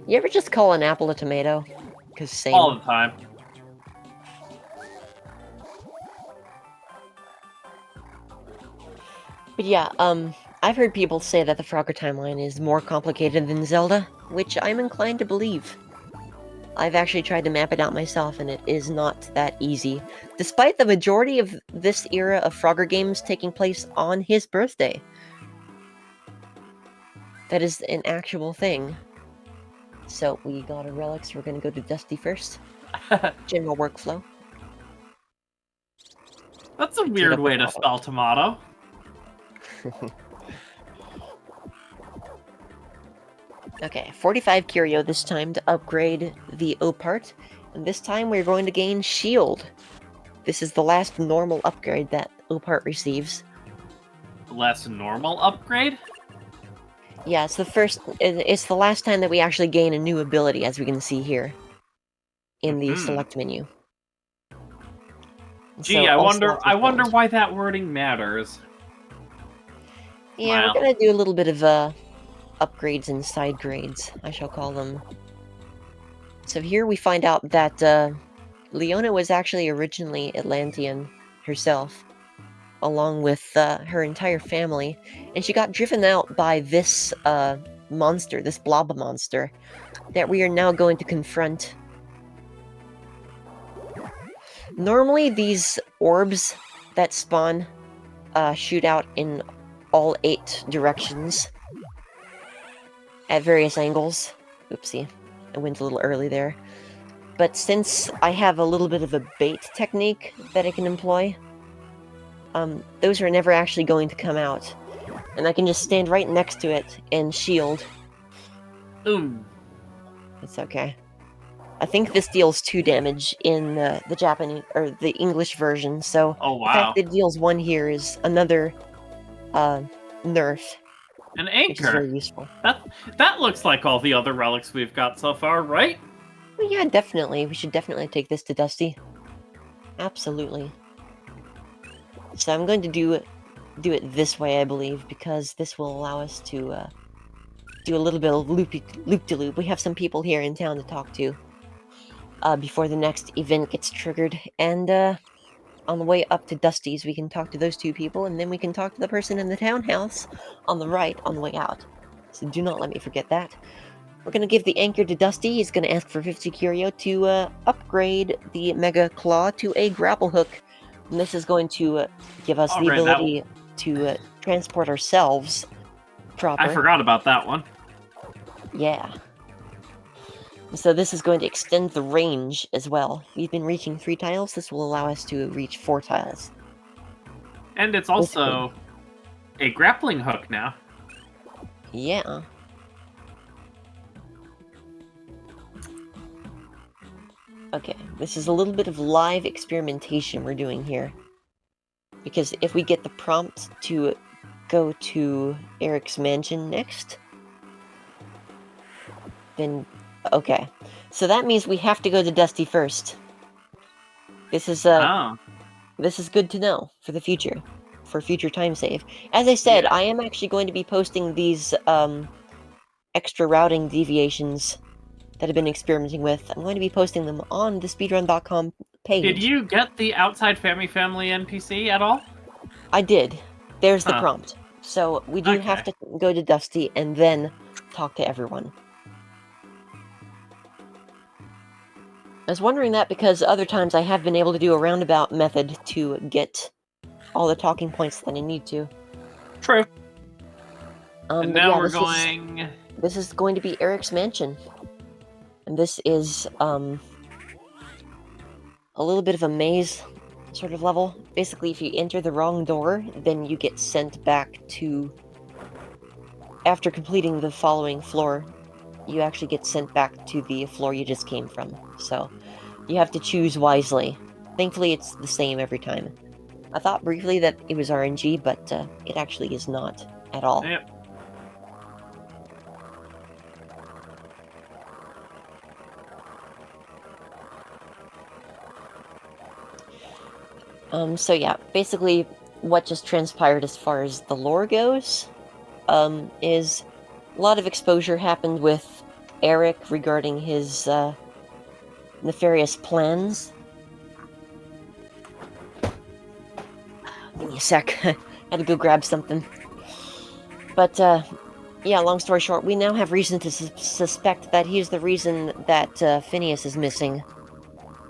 You ever just call an apple a tomato? Because same. All the time. But yeah, I've heard people say that the Frogger timeline is more complicated than Zelda, which I'm inclined to believe. I've actually tried to map it out myself, and it is not that easy, despite the majority of this era of Frogger games taking place on his birthday. That is an actual thing. So, we got a relic, so we're gonna go to Dusty first. General workflow. That's a weird way to spell tomato. Okay, 45 curio this time to upgrade the O part, and this time we're going to gain shield. This is the last normal upgrade that O part receives. Less normal upgrade? Yeah, it's the last time that we actually gain a new ability, as we can see here in the select menu. Gee, So, I also wonder why that wording matters. Yeah, Wow. we're gonna do a little bit of upgrades and side grades, I shall call them. So here we find out that Leona was actually originally Atlantean herself, along with her entire family, and she got driven out by this monster, this blob monster, that we are now going to confront. Normally, these orbs that spawn shoot out in all 8 directions at various angles. Oopsie, I went a little early there. But since I have a little bit of a bait technique that I can employ, those are never actually going to come out. And I can just stand right next to it and shield. Ooh. It's okay. I think this deals 2 damage in the Japanese or the English version, so Oh, the fact wow. that it deals 1 here is another nerf, An which is very anchor. useful. That looks like all the other relics we've got so far, right? Well, yeah, definitely. We should definitely take this to Dusty. Absolutely. So I'm going to do it this way, I believe, because this will allow us to do a little bit of loop-de-loop. We have some people here in town to talk to before the next event gets triggered, and on the way up to Dusty's, we can talk to those 2 people, and then we can talk to the person in the townhouse on the right on the way out. So do not let me forget that. We're going to give the anchor to Dusty. He's going to ask for 50 curio to upgrade the Mega Claw to a grapple hook. And this is going to give us the ability to transport ourselves proper. I forgot about that one. Yeah. So this is going to extend the range as well. We've been reaching 3 tiles. This will allow us to reach 4 tiles. And it's also a grappling hook now. Yeah. Okay, this is a little bit of live experimentation we're doing here. Because if we get the prompt to go to Eric's mansion next, then okay. So that means we have to go to Dusty first. This is this is good to know for the future, for future time save. As I said, I am actually going to be posting these extra routing deviations that I've been experimenting with. I'm going to be posting them on the speedrun.com page. Did you get the outside family NPC at all? I did. There's the prompt. So we do have to go to Dusty and then talk to everyone. I was wondering that because other times I have been able to do a roundabout method to get all the talking points that I need to. True. And now yeah, we're going... This is going to be Eric's mansion. And this is a little bit of a maze sort of level. Basically, if you enter the wrong door, then you get sent back to... After completing the following floor, you actually get sent back to the floor you just came from. So, you have to choose wisely. Thankfully, it's the same every time. I thought briefly that it was RNG, but it actually is not at all. Yep. So yeah, basically what just transpired as far as the lore goes, is a lot of exposure happened with Eric regarding his nefarious plans. Give me a sec. Had to go grab something. But yeah, long story short, we now have reason to suspect that he's the reason that Phineas is missing.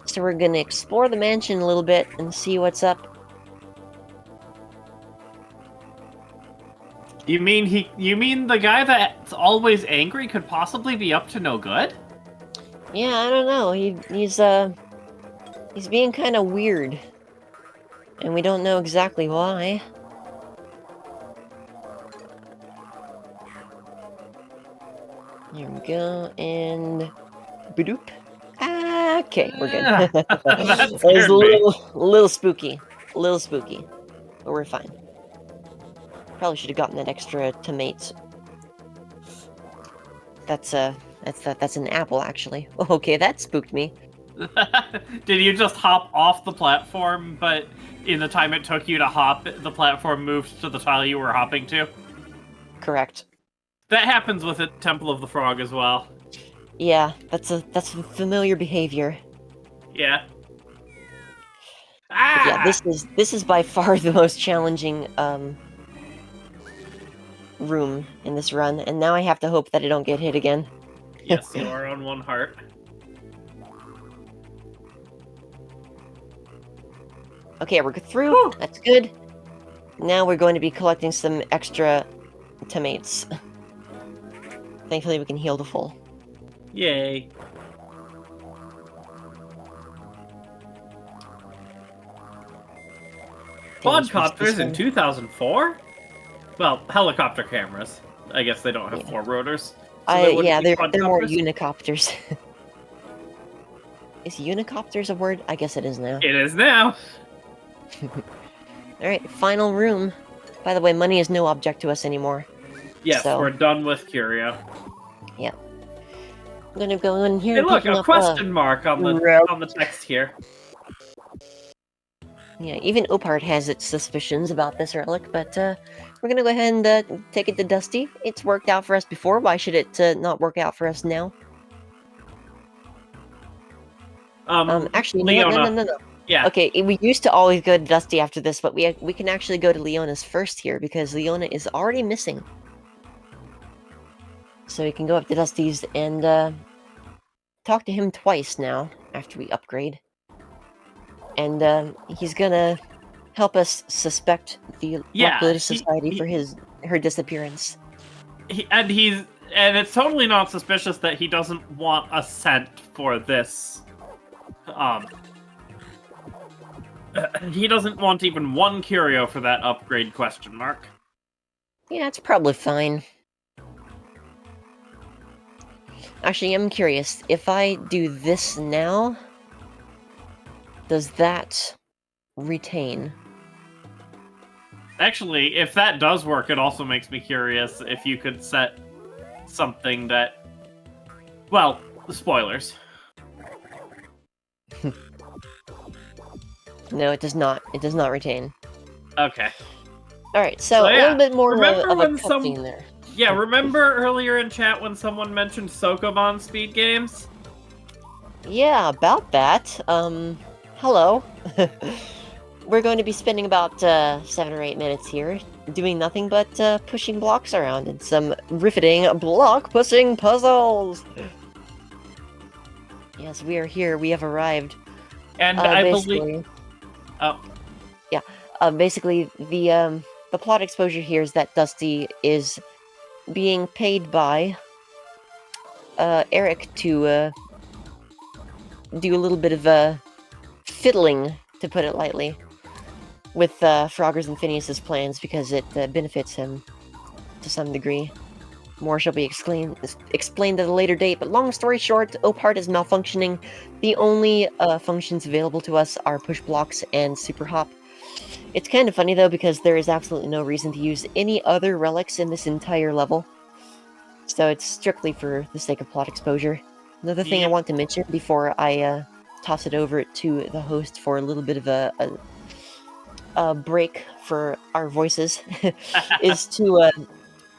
So we're gonna explore the mansion a little bit and see what's up. You mean the guy that's always angry could possibly be up to no good? Yeah, I don't know. He's being kind of weird, and we don't know exactly why. Here we go, and badoop. Okay, we're good. That It was scared a me. little spooky, but we're fine. Probably should have gotten that extra tomates. That's an apple, actually. Okay, that spooked me. Did you just hop off the platform, but in the time it took you to hop, the platform moved to the tile you were hopping to? Correct. That happens with it, Temple of the Frog as well. Yeah, that's familiar behavior. Yeah. But yeah, this is by far the most challenging room in this run, and now I have to hope that I don't get hit again. Yes, you are on one heart. Okay, we're through. Whew. That's good. Now we're going to be collecting some extra tomates. Thankfully, we can heal to full. Yay. Quadcopters in 2004? Well, helicopter cameras. I guess they don't have four rotors. So yeah, they're more quadcopters? unicopters. Is unicopters a word? I guess it is now. It is now. Alright, final room. By the way, money is no object to us anymore. Yes, So- we're done with Curio. Yeah. I'm gonna go in here Hey, and look, picking a up, question mark on the text here. Yeah, even Opart has its suspicions about this relic, but we're gonna go ahead and take it to Dusty. It's worked out for us before, why should it not work out for us now? Actually, Leona. no. Yeah. Okay, we used to always go to Dusty after this, but we can actually go to Leona's first here, because Leona is already missing. So we can go up to Dusty's and talk to him twice now, after we upgrade. And he's gonna help us suspect the Black Society for her disappearance. And it's totally not suspicious that he doesn't want a cent for this. He doesn't want even one curio for that upgrade question mark. Yeah, it's probably fine. Actually, I'm curious. If I do this now, does that retain? Actually, if that does work, it also makes me curious if you could set something that... Well, spoilers. No, it does not. It does not retain. Okay. Alright, so a little bit more of a cutscene there. Yeah, remember earlier in chat when someone mentioned Sokoban speed games? Yeah, about that. Hello. We're going to be spending about 7 or 8 minutes here, doing nothing but pushing blocks around and some riveting block-pushing puzzles! Yes, we are here. We have arrived. And I believe... Oh. Yeah, basically, the plot exposure here is that Dusty is being paid by Eric to do a little bit of fiddling, to put it lightly, with Frogger's and Phineas's plans because it benefits him to some degree. More shall be explained at a later date, but long story short, Opart is malfunctioning. The only functions available to us are push blocks and super hop. It's kind of funny, though, because there is absolutely no reason to use any other relics in this entire level. So it's strictly for the sake of plot exposure. Another thing I Yep. want to mention before I toss it over to the host for a little bit of a break for our voices is to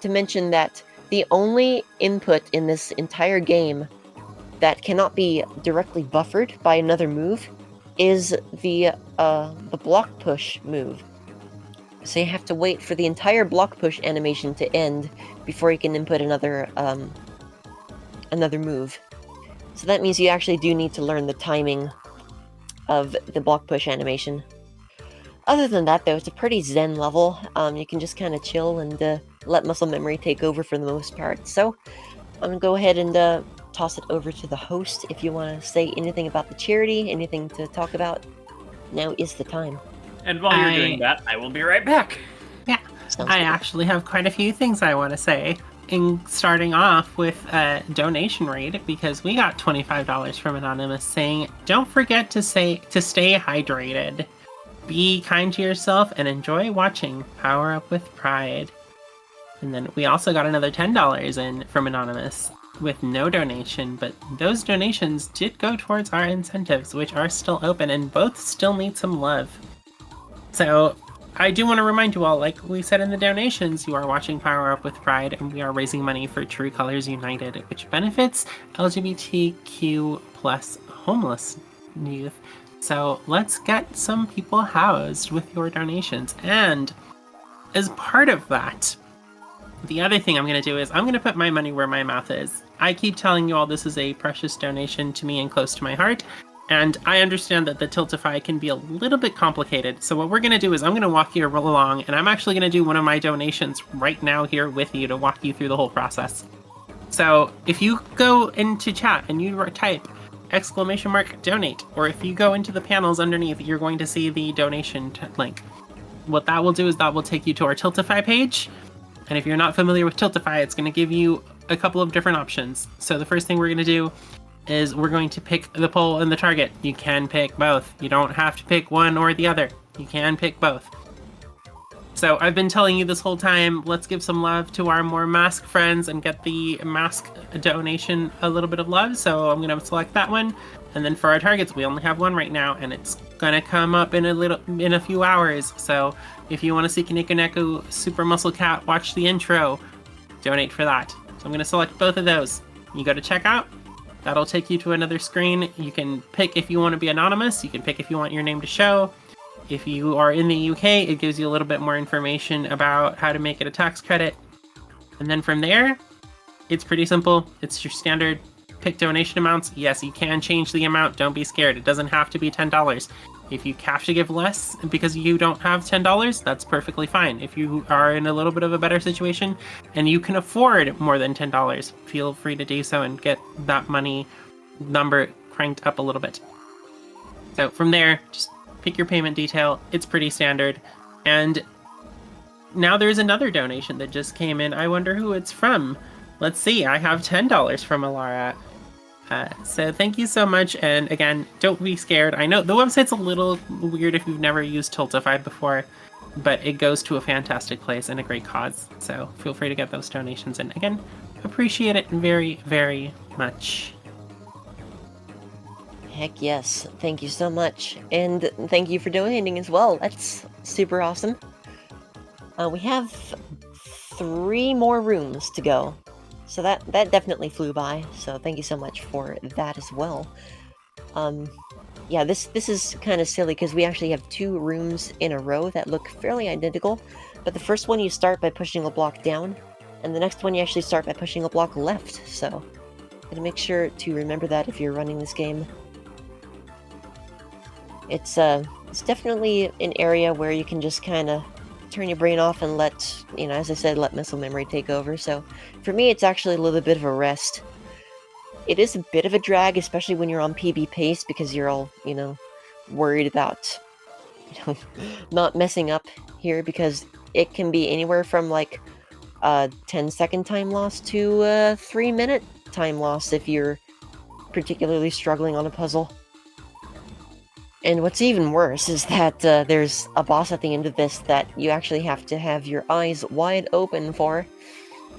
mention that the only input in this entire game that cannot be directly buffered by another move is the block push move. So you have to wait for the entire block push animation to end before you can input another move. So that means you actually do need to learn the timing of the block push animation. Other than that, though, it's a pretty zen level. You can just kind of chill and let muscle memory take over for the most part. So I'm going to go ahead and toss it over to the host. If you want to say anything about the charity, anything to talk about, now is the time. And while you're doing that, I will be right back. Yeah, Sounds I good. actually have quite a few things I want to say. In starting off with a donation rate, because we got $25 from Anonymous saying, "Don't forget to stay hydrated. Be kind to yourself and enjoy watching Power Up with Pride." And then we also got another $10 in from Anonymous with no donation, but those donations did go towards our incentives, which are still open and both still need some love. So I do want to remind you all, like we said in the donations, you are watching Power Up with Pride, and we are raising money for True Colors United, which benefits LGBTQ plus homeless youth. So let's get some people housed with your donations. And as part of that, the other thing I'm going to do is I'm going to put my money where my mouth is. I keep telling you all this is a precious donation to me and close to my heart. And I understand that the Tiltify can be a little bit complicated. So what we're going to do is I'm going to walk you along, and I'm actually going to do one of my donations right now here with you to walk you through the whole process. So if you go into chat and you type !donate, or if you go into the panels underneath, you're going to see the donation link. What that will do is that will take you to our Tiltify page. And if you're not familiar with Tiltify, it's going to give you a couple of different options. So the first thing we're going to do is we're going to pick the poll and the target. You can pick both. You don't have to pick one or the other. You can pick both. So I've been telling you this whole time, let's give some love to our more mask friends and get the mask donation a little bit of love. So I'm going to select that one. And then for our targets, we only have one right now, and it's going to come up in a few hours. So if you want to see Kaneko Neku Super Muscle Cat, watch the intro, donate for that. So I'm going to select both of those. You go to checkout. That'll take you to another screen. You can pick if you want to be anonymous. You can pick if you want your name to show. If you are in the UK, it gives you a little bit more information about how to make it a tax credit. And then from there, it's pretty simple. It's your standard pick donation amounts. Yes, you can change the amount. Don't be scared. It doesn't have to be $10. If you have to give less because you don't have $10, that's perfectly fine. If you are in a little bit of a better situation and you can afford more than $10, feel free to do so and get that money number cranked up a little bit. So from there, just pick your payment detail. It's pretty standard. And now there's another donation that just came in. I wonder who it's from. Let's see. I have $10 from Alara. So thank you so much, and again, don't be scared. I know the website's a little weird if you've never used Tiltify before, but it goes to a fantastic place and a great cause, so feel free to get those donations in. Again, appreciate it very, very much. Heck yes, thank you so much, and thank you for donating as well. That's super awesome. We have 3 more rooms to go. So that definitely flew by, so thank you so much for that as well. Yeah, this is kind of silly because we actually have 2 rooms in a row that look fairly identical, but the first one you start by pushing a block down, and the next one you actually start by pushing a block left, so gotta make sure to remember that if you're running this game. It's definitely an area where you can just kind of turn your brain off and let, as I said, let muscle memory take over. So for me, it's actually a little bit of a rest. It is a bit of a drag, especially when you're on PB pace, because you're all, worried about, not messing up here, because it can be anywhere from like a 10-second time loss to a 3-minute time loss if you're particularly struggling on a puzzle. And what's even worse is that there's a boss at the end of this that you actually have to have your eyes wide open for,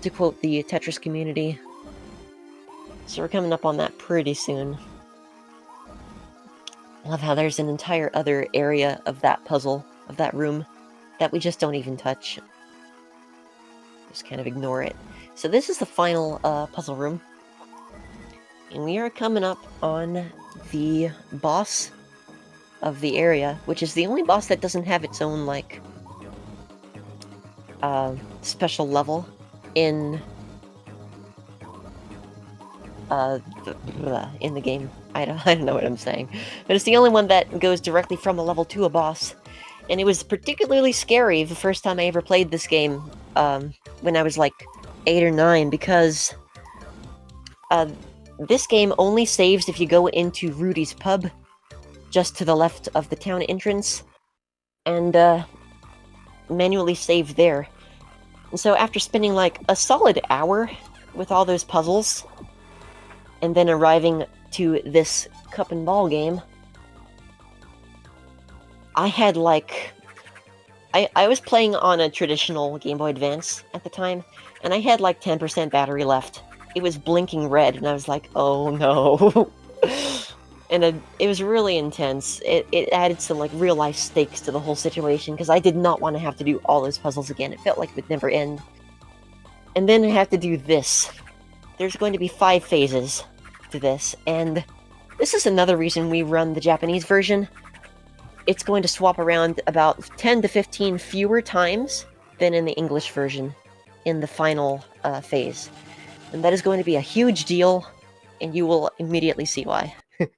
to quote the Tetris community. So we're coming up on that pretty soon. I love how there's an entire other area of that puzzle, of that room, that we just don't even touch. Just kind of ignore it. So this is the final puzzle room. And we are coming up on the boss of the area, which is the only boss that doesn't have its own, like, special level in the game. I don't know what I'm saying. But it's the only one that goes directly from a level to a boss. And it was particularly scary the first time I ever played this game, when I was like 8 or 9, because this game only saves if you go into Rudy's pub, just to the left of the town entrance, and manually save there. And so after spending like a solid hour with all those puzzles, and then arriving to this cup and ball game, I had like... I was playing on a traditional Game Boy Advance at the time, and I had like 10% battery left. It was blinking red, and I was like, oh no. And it was really intense. It added some like real-life stakes to the whole situation, because I did not want to have to do all those puzzles again. It felt like it would never end. And then I have to do this. There's going to be 5 phases to this, and this is another reason we run the Japanese version. It's going to swap around about 10 to 15 fewer times than in the English version in the final phase. And that is going to be a huge deal, and you will immediately see why. I'm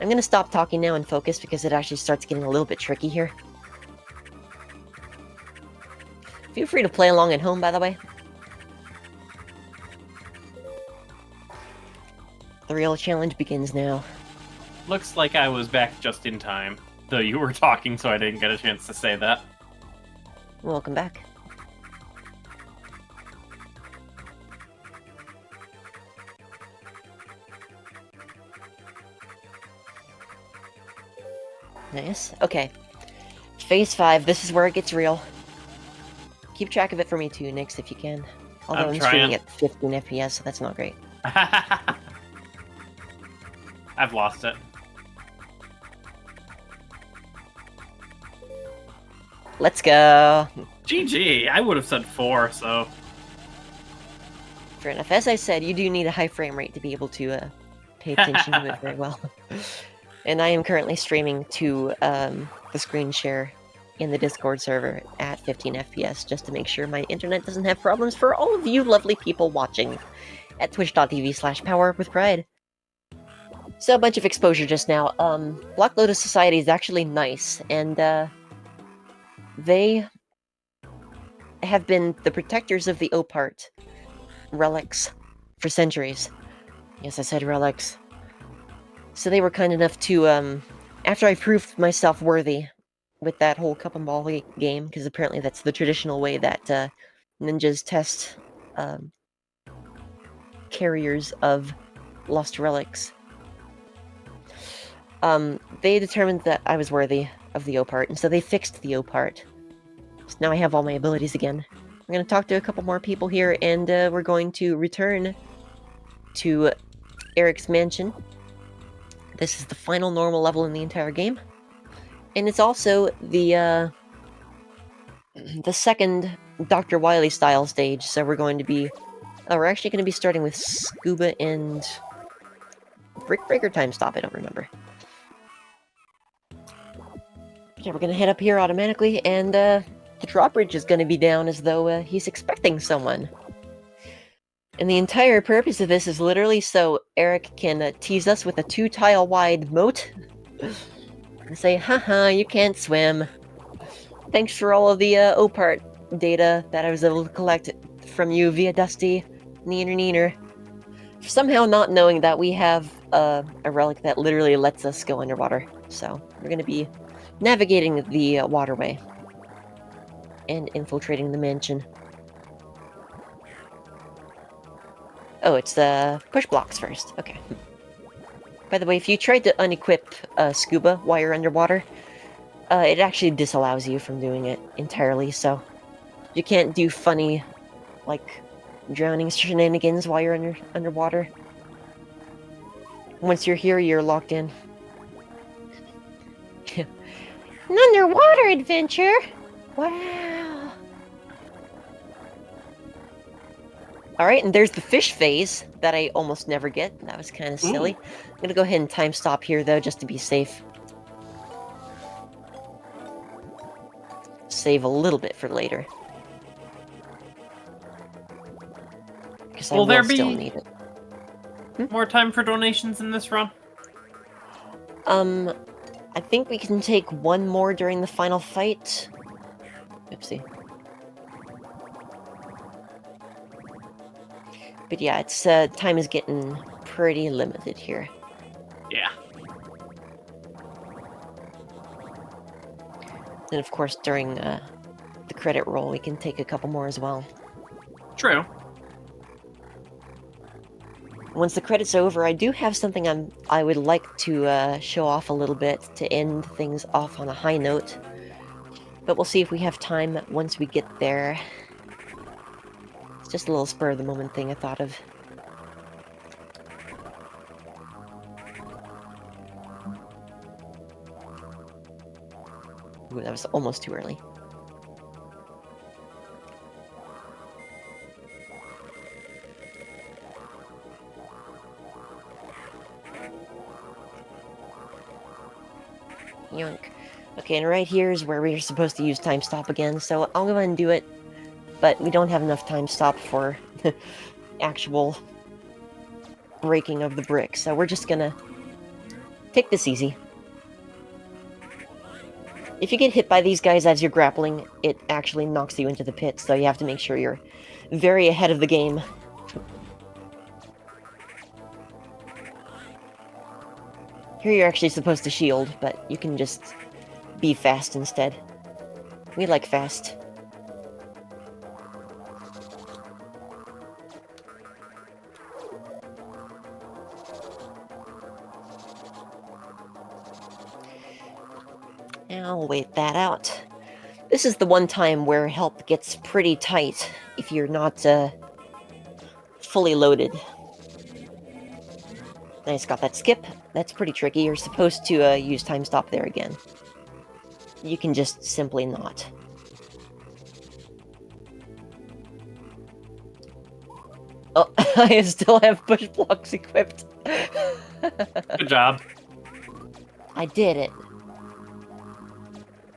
going to stop talking now and focus, because it actually starts getting a little bit tricky here. Feel free to play along at home, by the way. The real challenge begins now. Looks like I was back just in time. Though you were talking, so I didn't get a chance to say that. Welcome back. Nice. Okay. Phase 5, this is where it gets real. Keep track of it for me too, Nix, if you can. Although I'm streaming at 15 FPS, so that's not great. I've lost it. Let's go. GG. I would have said 4, so... Fair enough. As I said, you do need a high frame rate to be able to pay attention to it very well. And I am currently streaming to the screen share in the Discord server at 15 FPS, just to make sure my internet doesn't have problems for all of you lovely people watching at twitch.tv/powerupwithpride. So a bunch of exposure just now. Black Lotus Society is actually nice, and they have been the protectors of the Opart relics for centuries. Yes, I said relics. So they were kind enough to, after I proved myself worthy with that whole cup and ball game, because apparently that's the traditional way that ninjas test carriers of lost relics. They determined that I was worthy of the Opart, and so they fixed the Opart. So now I have all my abilities again. I'm going to talk to a couple more people here, and we're going to return to Eric's mansion. This is the final normal level in the entire game. And it's also the second Dr. Wily style stage, so we're going to be... we're actually going to be starting with Scuba and... Brick Breaker Time Stop, I don't remember. Yeah, we're going to head up here automatically, and the drawbridge is going to be down as though he's expecting someone. And the entire purpose of this is literally so Eric can tease us with a 2-tile-wide moat. And say, haha, you can't swim. Thanks for all of the Opart data that I was able to collect from you via Dusty, Neener. Somehow not knowing that we have a relic that literally lets us go underwater. So, we're going to be navigating the waterway. And infiltrating the mansion. Oh, it's push blocks first. Okay. By the way, if you tried to unequip scuba while you're underwater, it actually disallows you from doing it entirely, so you can't do funny, like, drowning shenanigans while you're underwater. Once you're here, you're locked in. An underwater adventure? Wow. Alright, and there's the fish phase that I almost never get. That was kind of silly. I'm gonna go ahead and time stop here, though, just to be safe. Save a little bit for later. Because I will still need it. More time for donations in this run? I think we can take one more during the final fight. Oopsie. But yeah, it's time is getting pretty limited here. Yeah. And of course, during the credit roll, we can take a couple more as well. True. Once the credit's over, I do have something I would like to show off a little bit to end things off on a high note. But we'll see if we have time once we get there. It's just a little spur of the moment thing I thought of. Ooh, that was almost too early. Yoink. Okay, and right here is where we're supposed to use time stop again, so I'll go ahead and do it. But we don't have enough time stop for actual breaking of the brick, so we're just gonna take this easy. If you get hit by these guys as you're grappling, it actually knocks you into the pit, so you have to make sure you're very ahead of the game. Here you're actually supposed to shield, but you can just be fast instead. We like fast. I'll wait that out. This is the one time where help gets pretty tight if you're not fully loaded. Nice, got that skip. That's pretty tricky. You're supposed to use time stop there again. You can just simply not. Oh, I still have push blocks equipped. Good job. I did it.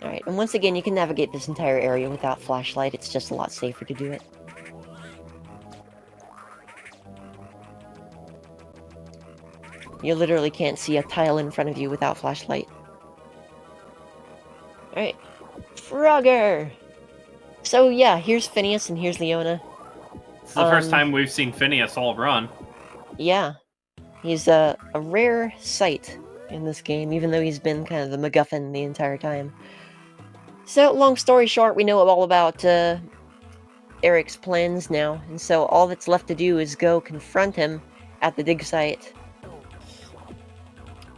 Alright, and once again, you can navigate this entire area without flashlight. It's just a lot safer to do it. You literally can't see a tile in front of you without flashlight. Alright. Frogger! So yeah, here's Phineas and here's Leona. It's the first time we've seen Phineas all run. Yeah. He's a rare sight in this game, even though he's been kind of the MacGuffin the entire time. So, long story short, we know all about Eric's plans now, and so all that's left to do is go confront him at the dig site.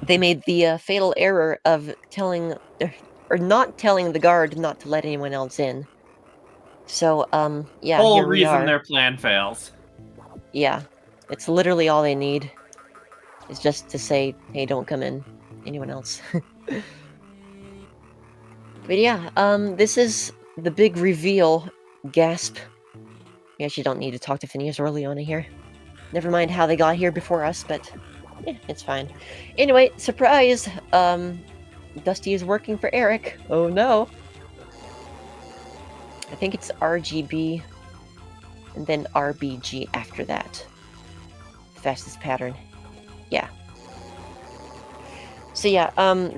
They made the fatal error of telling, or not telling the guard not to let anyone else in. So, yeah, Whole here we are. reason their plan fails. Yeah, it's literally all they need. Is just to say, hey, don't come in. Anyone else. But yeah, this is the big reveal. Gasp. We actually don't need to talk to Phineas or Leona here. Never mind how they got here before us, but yeah, it's fine. Anyway, surprise! Dusty is working for Eric. Oh no! I think it's RGB, and then RBG after that. Fastest pattern. Yeah. So yeah,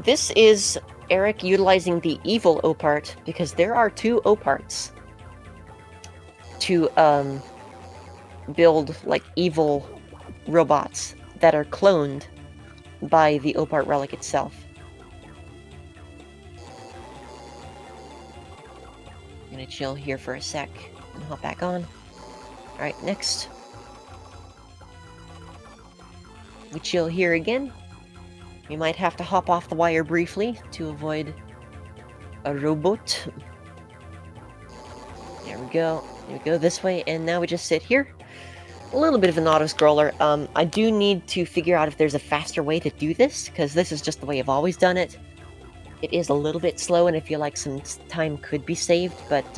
this is Eric utilizing the evil O-part, because there are 2 O-parts to build like evil robots that are cloned by the O-part relic itself. I'm gonna chill here for a sec and hop back on. Alright, next. We chill here again. We might have to hop off the wire briefly to avoid a robot. There we go. There we go this way, and now we just sit here. A little bit of an auto-scroller. I do need to figure out if there's a faster way to do this, because this is just the way I've always done it. It is a little bit slow, and I feel like some time could be saved, but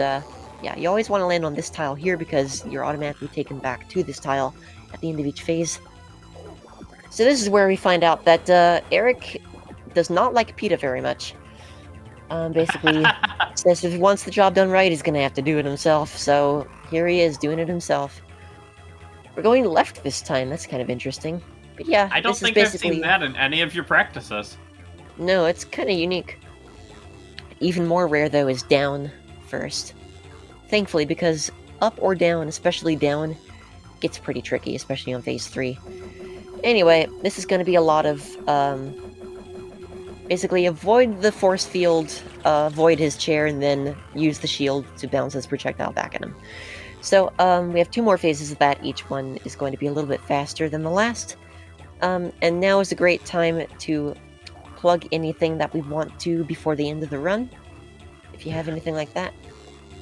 yeah, you always want to land on this tile here because you're automatically taken back to this tile at the end of each phase. So this is where we find out that Eric does not like PETA very much. Basically, says if he wants the job done right, he's going to have to do it himself, so here he is doing it himself. We're going left this time, that's kind of interesting. But yeah, I don't this think is I've basically... seen that in any of your practices. No, it's kind of unique. Even more rare, though, is down first. Thankfully, because up or down, especially down, gets pretty tricky, especially on phase 3. Anyway, this is going to be a lot of, basically avoid the force field, avoid his chair, and then use the shield to bounce his projectile back at him. So, we have 2 more phases of that. Each one is going to be a little bit faster than the last. And now is a great time to plug anything that we want to before the end of the run, if you have anything like that.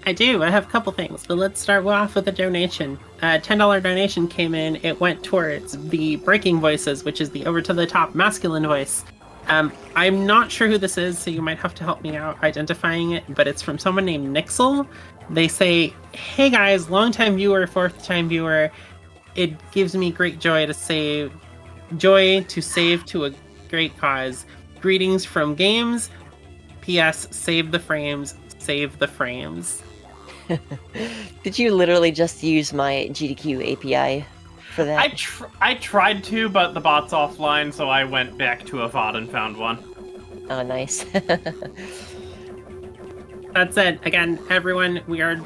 I do. I have a couple things, but let's start off with a donation. A $10 donation came in. It went towards the Breaking Voices, which is the over-to-the-top masculine voice. I'm not sure who this is, so you might have to help me out identifying it, but it's from someone named Nixel. They say, "Hey guys, long-time viewer, fourth-time viewer. It gives me great joy to save to a great cause. Greetings from games. P.S. Save the frames. Save the frames." Did you literally just use my GDQ API for that? I tried to, but the bot's offline, so I went back to a VOD and found one. Oh, nice. That's it. Again, everyone, we are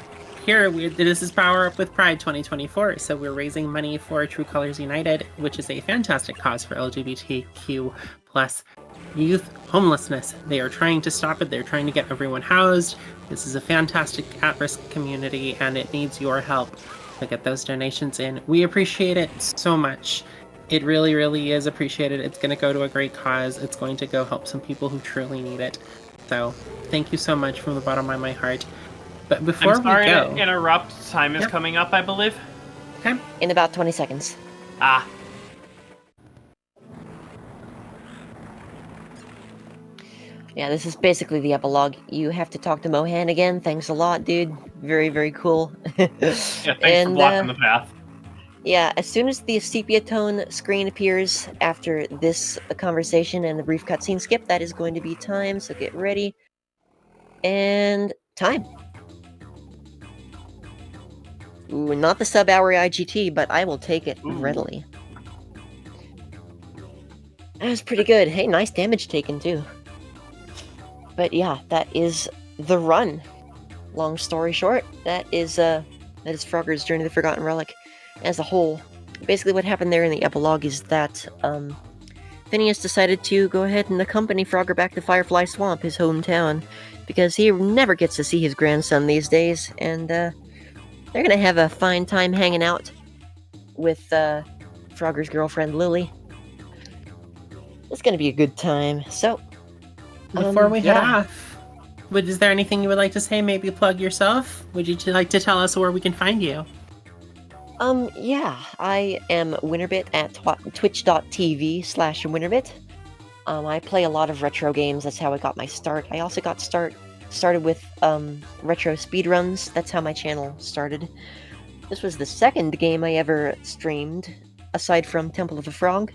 here. This is Power Up with Pride 2024, so we're raising money for True Colors United, which is a fantastic cause for LGBTQ plus youth homelessness. They are trying to stop it. They're trying to get everyone housed. This is a fantastic at-risk community, and it needs your help to get those donations in. We appreciate it so much. It really, really is appreciated. It's going to go to a great cause. It's going to go help some people who truly need it. So, thank you so much from the bottom of my heart. But before I'm sorry we go... to interrupt. Time is coming up, I believe. Okay. In about 20 seconds. Ah. Yeah, this is basically the epilogue. You have to talk to Mohan again. Thanks a lot, dude. Very, very cool. Yeah, thanks for blocking the path. Yeah, as soon as the sepia tone screen appears after this conversation and the brief cutscene skip, that is going to be time, so get ready. And time. Ooh, not the sub-hour IGT, but I will take it readily. That was pretty good. Hey, nice damage taken, too. But yeah, that is the run. Long story short, that is Frogger's Journey to the Forgotten Relic as a whole. Basically what happened there in the epilogue is that Phineas decided to go ahead and accompany Frogger back to Firefly Swamp, his hometown, because he never gets to see his grandson these days, and they're gonna have a fine time hanging out with Frogger's girlfriend Lily. It's gonna be a good time. So before we head off, is there anything you would like to say? Maybe plug yourself? Would you like to tell us where we can find you? Yeah, I am WinnerBit at twitch.tv/WinnerBit. I play a lot of retro games. That's how I got my start. I also got started with retro speedruns. That's how my channel started. This was the second game I ever streamed, aside from Temple of the Frog.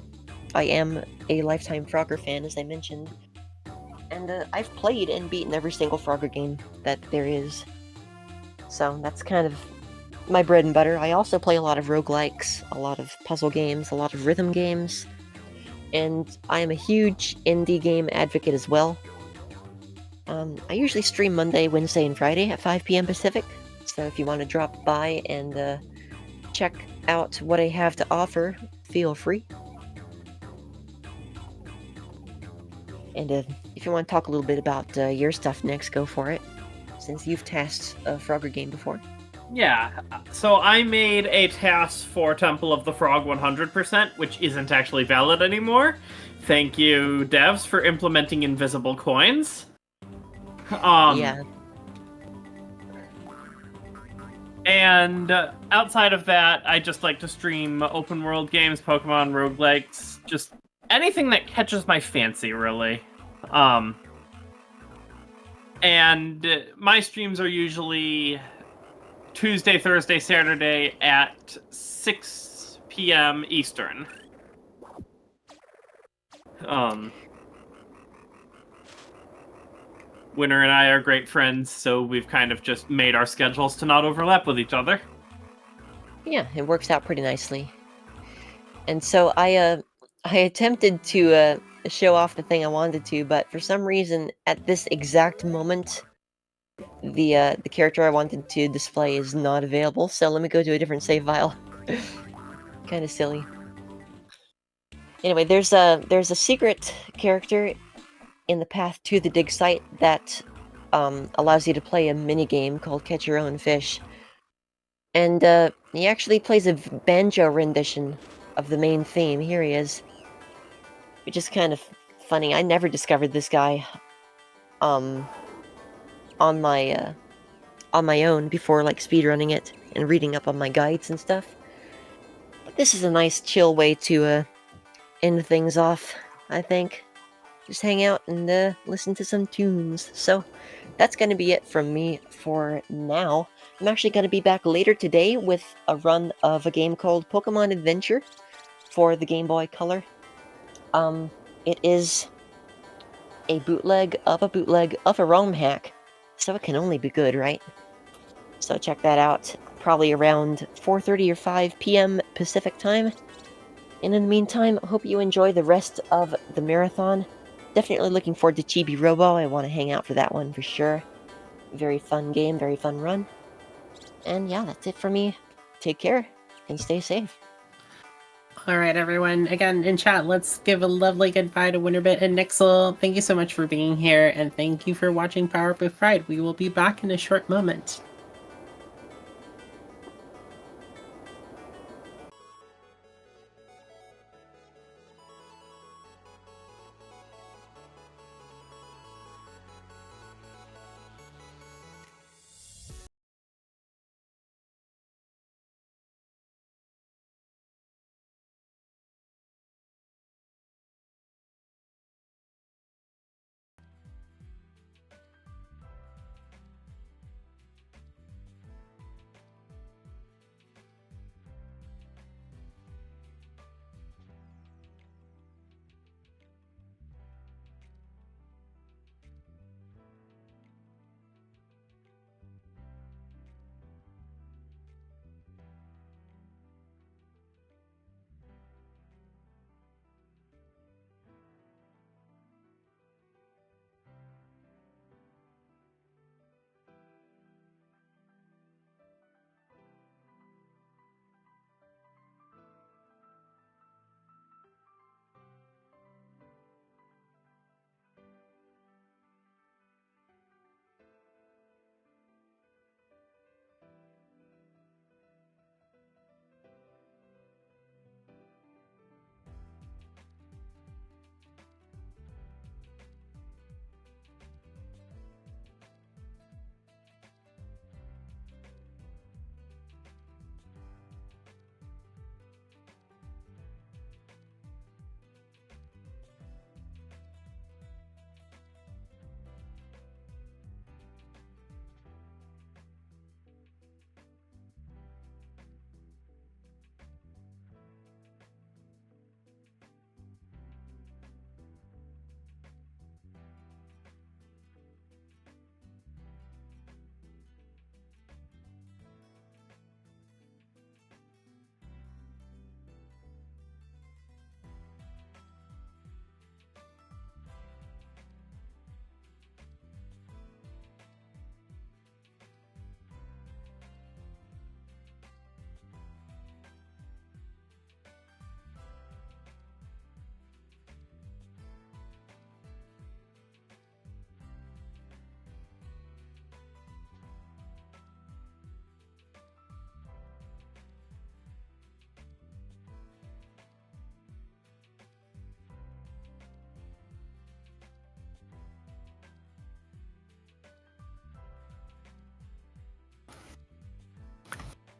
I am a lifetime Frogger fan, as I mentioned. And I've played and beaten every single Frogger game that there is. So that's kind of my bread and butter. I also play a lot of roguelikes, a lot of puzzle games, a lot of rhythm games. And I am a huge indie game advocate as well. I usually stream Monday, Wednesday, and Friday at 5 p.m. Pacific. So if you want to drop by and check out what I have to offer, feel free. And if you want to talk a little bit about your stuff next, go for it, since you've tasked a Frogger game before. Yeah, so I made a task for Temple of the Frog 100%, which isn't actually valid anymore. Thank you, devs, for implementing invisible coins. Yeah. And outside of that, I just like to stream open world games, Pokemon, roguelikes, just anything that catches my fancy, really. And my streams are usually Tuesday, Thursday, Saturday at 6 p.m. Eastern. Winner and I are great friends, so we've kind of just made our schedules to not overlap with each other. Yeah, it works out pretty nicely. And so I attempted to show off the thing I wanted to, but for some reason, at this exact moment, the character I wanted to display is not available. So let me go to a different save file. Kind of silly. Anyway, there's a secret character in the path to the dig site that allows you to play a mini game called Catch Your Own Fish, and he actually plays a banjo rendition of the main theme. Here he is, which is kind of funny. I never discovered this guy on my own before, like, speedrunning it and reading up on my guides and stuff. But this is a nice chill way to end things off, I think. Just hang out and listen to some tunes. So that's going to be it from me for now. I'm actually going to be back later today with a run of a game called Pokemon Adventure for the Game Boy Color. It is a bootleg of a ROM hack, so it can only be good, right? So check that out, probably around 4:30 or 5 p.m. Pacific time. And in the meantime, I hope you enjoy the rest of the marathon. Definitely looking forward to Chibi Robo. I want to hang out for that one for sure. Very fun game, very fun run. And yeah, that's it for me. Take care and stay safe. All right, everyone. Again, in chat, let's give a lovely goodbye to WinnerBit and Nixel. Thank you so much for being here, and thank you for watching Power Up with Pride. We will be back in a short moment.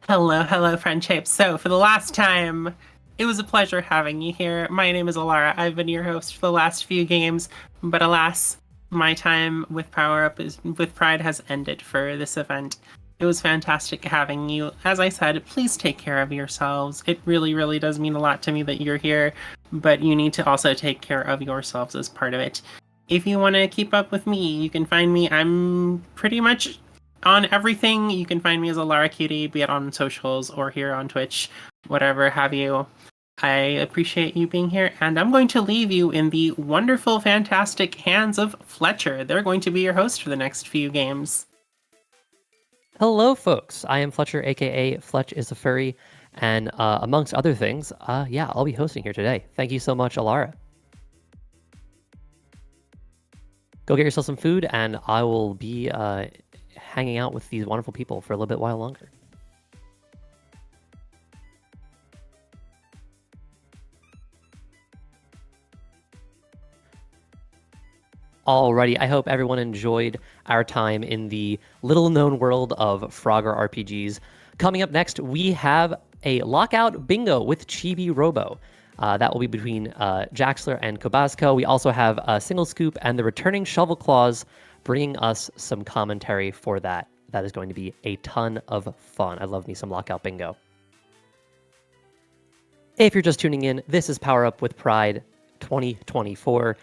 Hello, friendship. So, for the last time, it was a pleasure having you here. My name is Alara. I've been your host for the last few games, but alas, my time with with Pride has ended for this event. It was fantastic having you. As I said, please take care of yourselves. It really, really does mean a lot to me that you're here, but you need to also take care of yourselves as part of it. If you want to keep up with me, you can find me. I'm pretty much on everything. You can find me as a Lara Cutie, be it on socials or here on Twitch, whatever have you. I appreciate you being here, and I'm going to leave you in the wonderful, fantastic hands of Fletcher. They're going to be your host for the next few games. Hello, folks. I am Fletcher, aka Fletch is a Furry, and amongst other things, I'll be hosting here today. Thank you so much, Alara. Go get yourself some food, and I will be hanging out with these wonderful people for a little bit while longer. Alrighty, I hope everyone enjoyed our time in the little-known world of Frogger RPGs. Coming up next, we have a Lockout Bingo with Chibi Robo. That will be between Jaxler and Kobasco. We also have a Single Scoop and the returning Shovel Claws bringing us some commentary for that. That is going to be a ton of fun. I love me some Lockout Bingo. If you're just tuning in, this is Power Up with Pride 2024.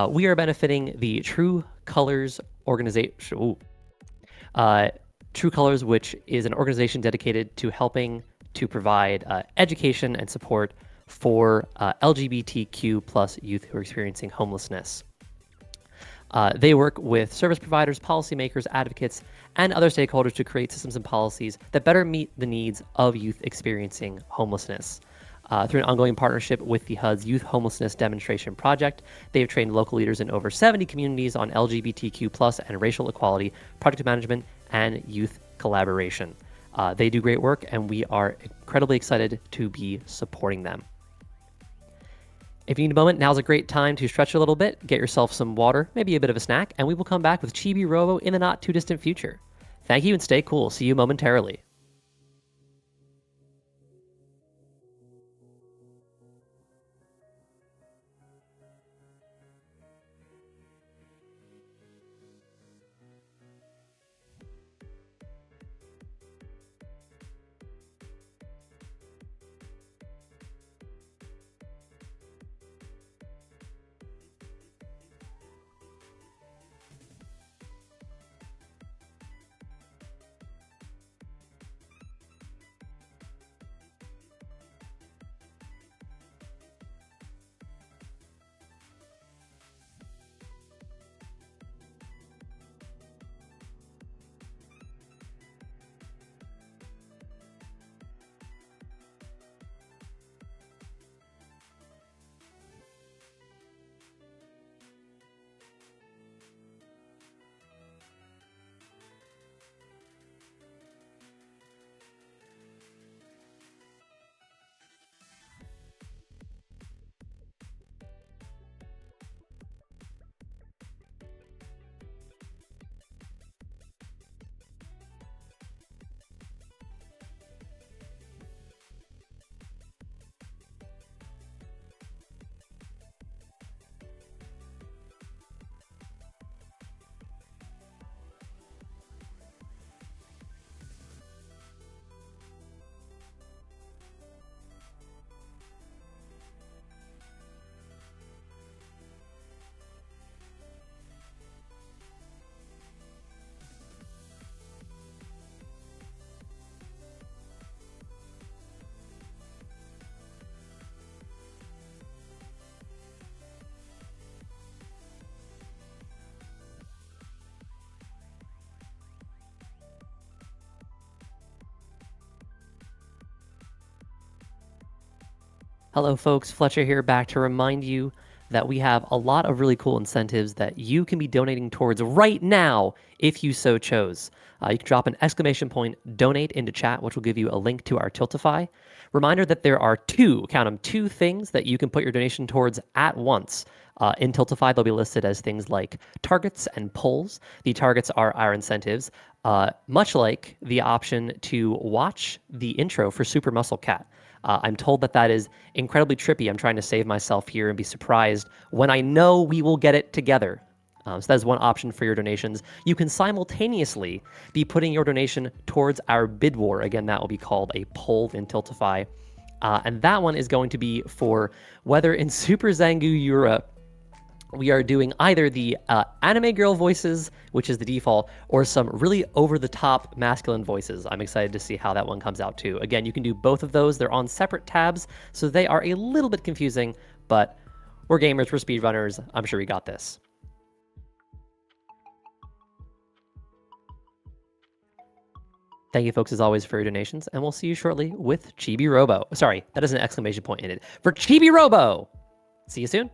We are benefiting the True Colors organization. True Colors, which is an organization dedicated to helping to provide education and support for LGBTQ plus youth who are experiencing homelessness. They work with service providers, policymakers, advocates, and other stakeholders to create systems and policies that better meet the needs of youth experiencing homelessness. Through an ongoing partnership with the HUD's Youth Homelessness Demonstration Project, they have trained local leaders in over 70 communities on LGBTQ plus and racial equality, project management, and youth collaboration. They do great work, and we are incredibly excited to be supporting them. If you need a moment, now's a great time to stretch a little bit, get yourself some water, maybe a bit of a snack, and we will come back with Chibi Robo in the not too distant future. Thank you and stay cool. See you momentarily. Hello, folks. Fletcher here, back to remind you that we have a lot of really cool incentives that you can be donating towards right now if you so chose. You can drop an exclamation point donate into chat, which will give you a link to our Tiltify. Reminder that there are two things that you can put your donation towards at once. In Tiltify, they'll be listed as things like targets and pulls. The targets are our incentives, much like the option to watch the intro for Super Muscle Cat. I'm told that that is incredibly trippy. I'm trying to save myself here and be surprised when I know we will get it together. So that is one option for your donations. You can simultaneously be putting your donation towards our bid war. Again, that will be called a poll in Tiltify. And that one is going to be for whether in Super Zangu Europe we are doing either the anime girl voices, which is the default, or some really over-the-top masculine voices. I'm excited to see how that one comes out too. Again, you can do both of those. They're on separate tabs, so they are a little bit confusing, but we're gamers, we're speedrunners. I'm sure we got this. Thank you, folks, as always, for your donations, and we'll see you shortly with Chibi Robo. Sorry, that is an exclamation point in it. For Chibi Robo! See you soon.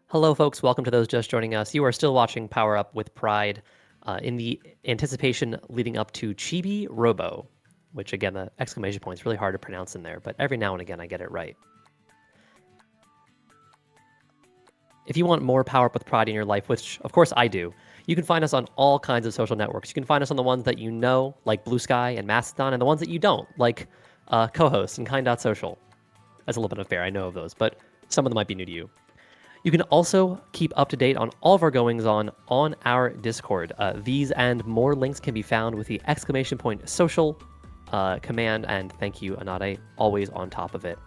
Hello, folks. Welcome to those just joining us. You are still watching Power Up with Pride in the anticipation leading up to Chibi Robo, which, again, the exclamation point is really hard to pronounce in there, but every now and again I get it right. If you want more Power Up with Pride in your life, which, of course, I do, you can find us on all kinds of social networks. You can find us on the ones that you know, like Blue Sky and Mastodon, and the ones that you don't, like Co-host and Kind.social. That's a little bit unfair, I know of those, but some of them might be new to you. You can also keep up to date on all of our goings-on our Discord. These and more links can be found with the exclamation point social command, and thank you, Anade, always on top of it.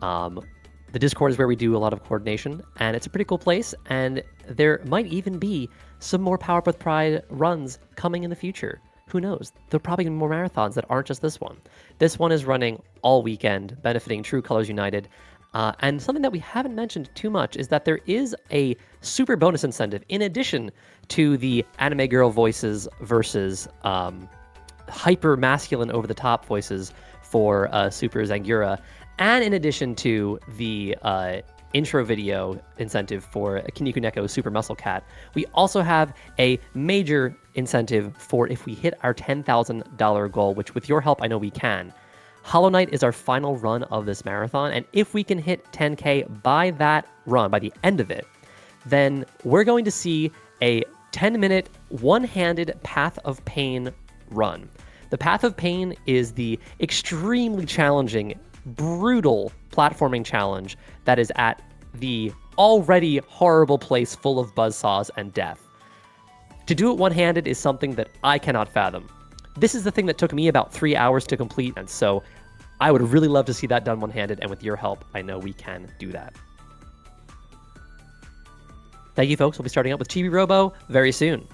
The Discord is where we do a lot of coordination, and it's a pretty cool place, and there might even be some more Power Up with Pride runs coming in the future. Who knows? There'll probably be more marathons that aren't just this one. This one is running all weekend, benefiting True Colors United. And something that we haven't mentioned too much is that there is a super bonus incentive in addition to the anime girl voices versus hyper masculine over the top voices for Super Zangura, and in addition to the intro video incentive for Kinniku Neko Super Muscle Cat. We also have a major incentive for if we hit our $10,000 goal, which with your help I know we can. Hollow Knight is our final run of this marathon, and if we can hit 10K by that run, by the end of it, then we're going to see a 10-minute, one-handed Path of Pain run. The Path of Pain is the extremely challenging, brutal platforming challenge that is at the already horrible place full of buzzsaws and death. To do it one-handed is something that I cannot fathom. This is the thing that took me about 3 hours to complete, and so I would really love to see that done one-handed, and with your help, I know we can do that. Thank you, folks. We'll be starting up with Chibi Robo very soon.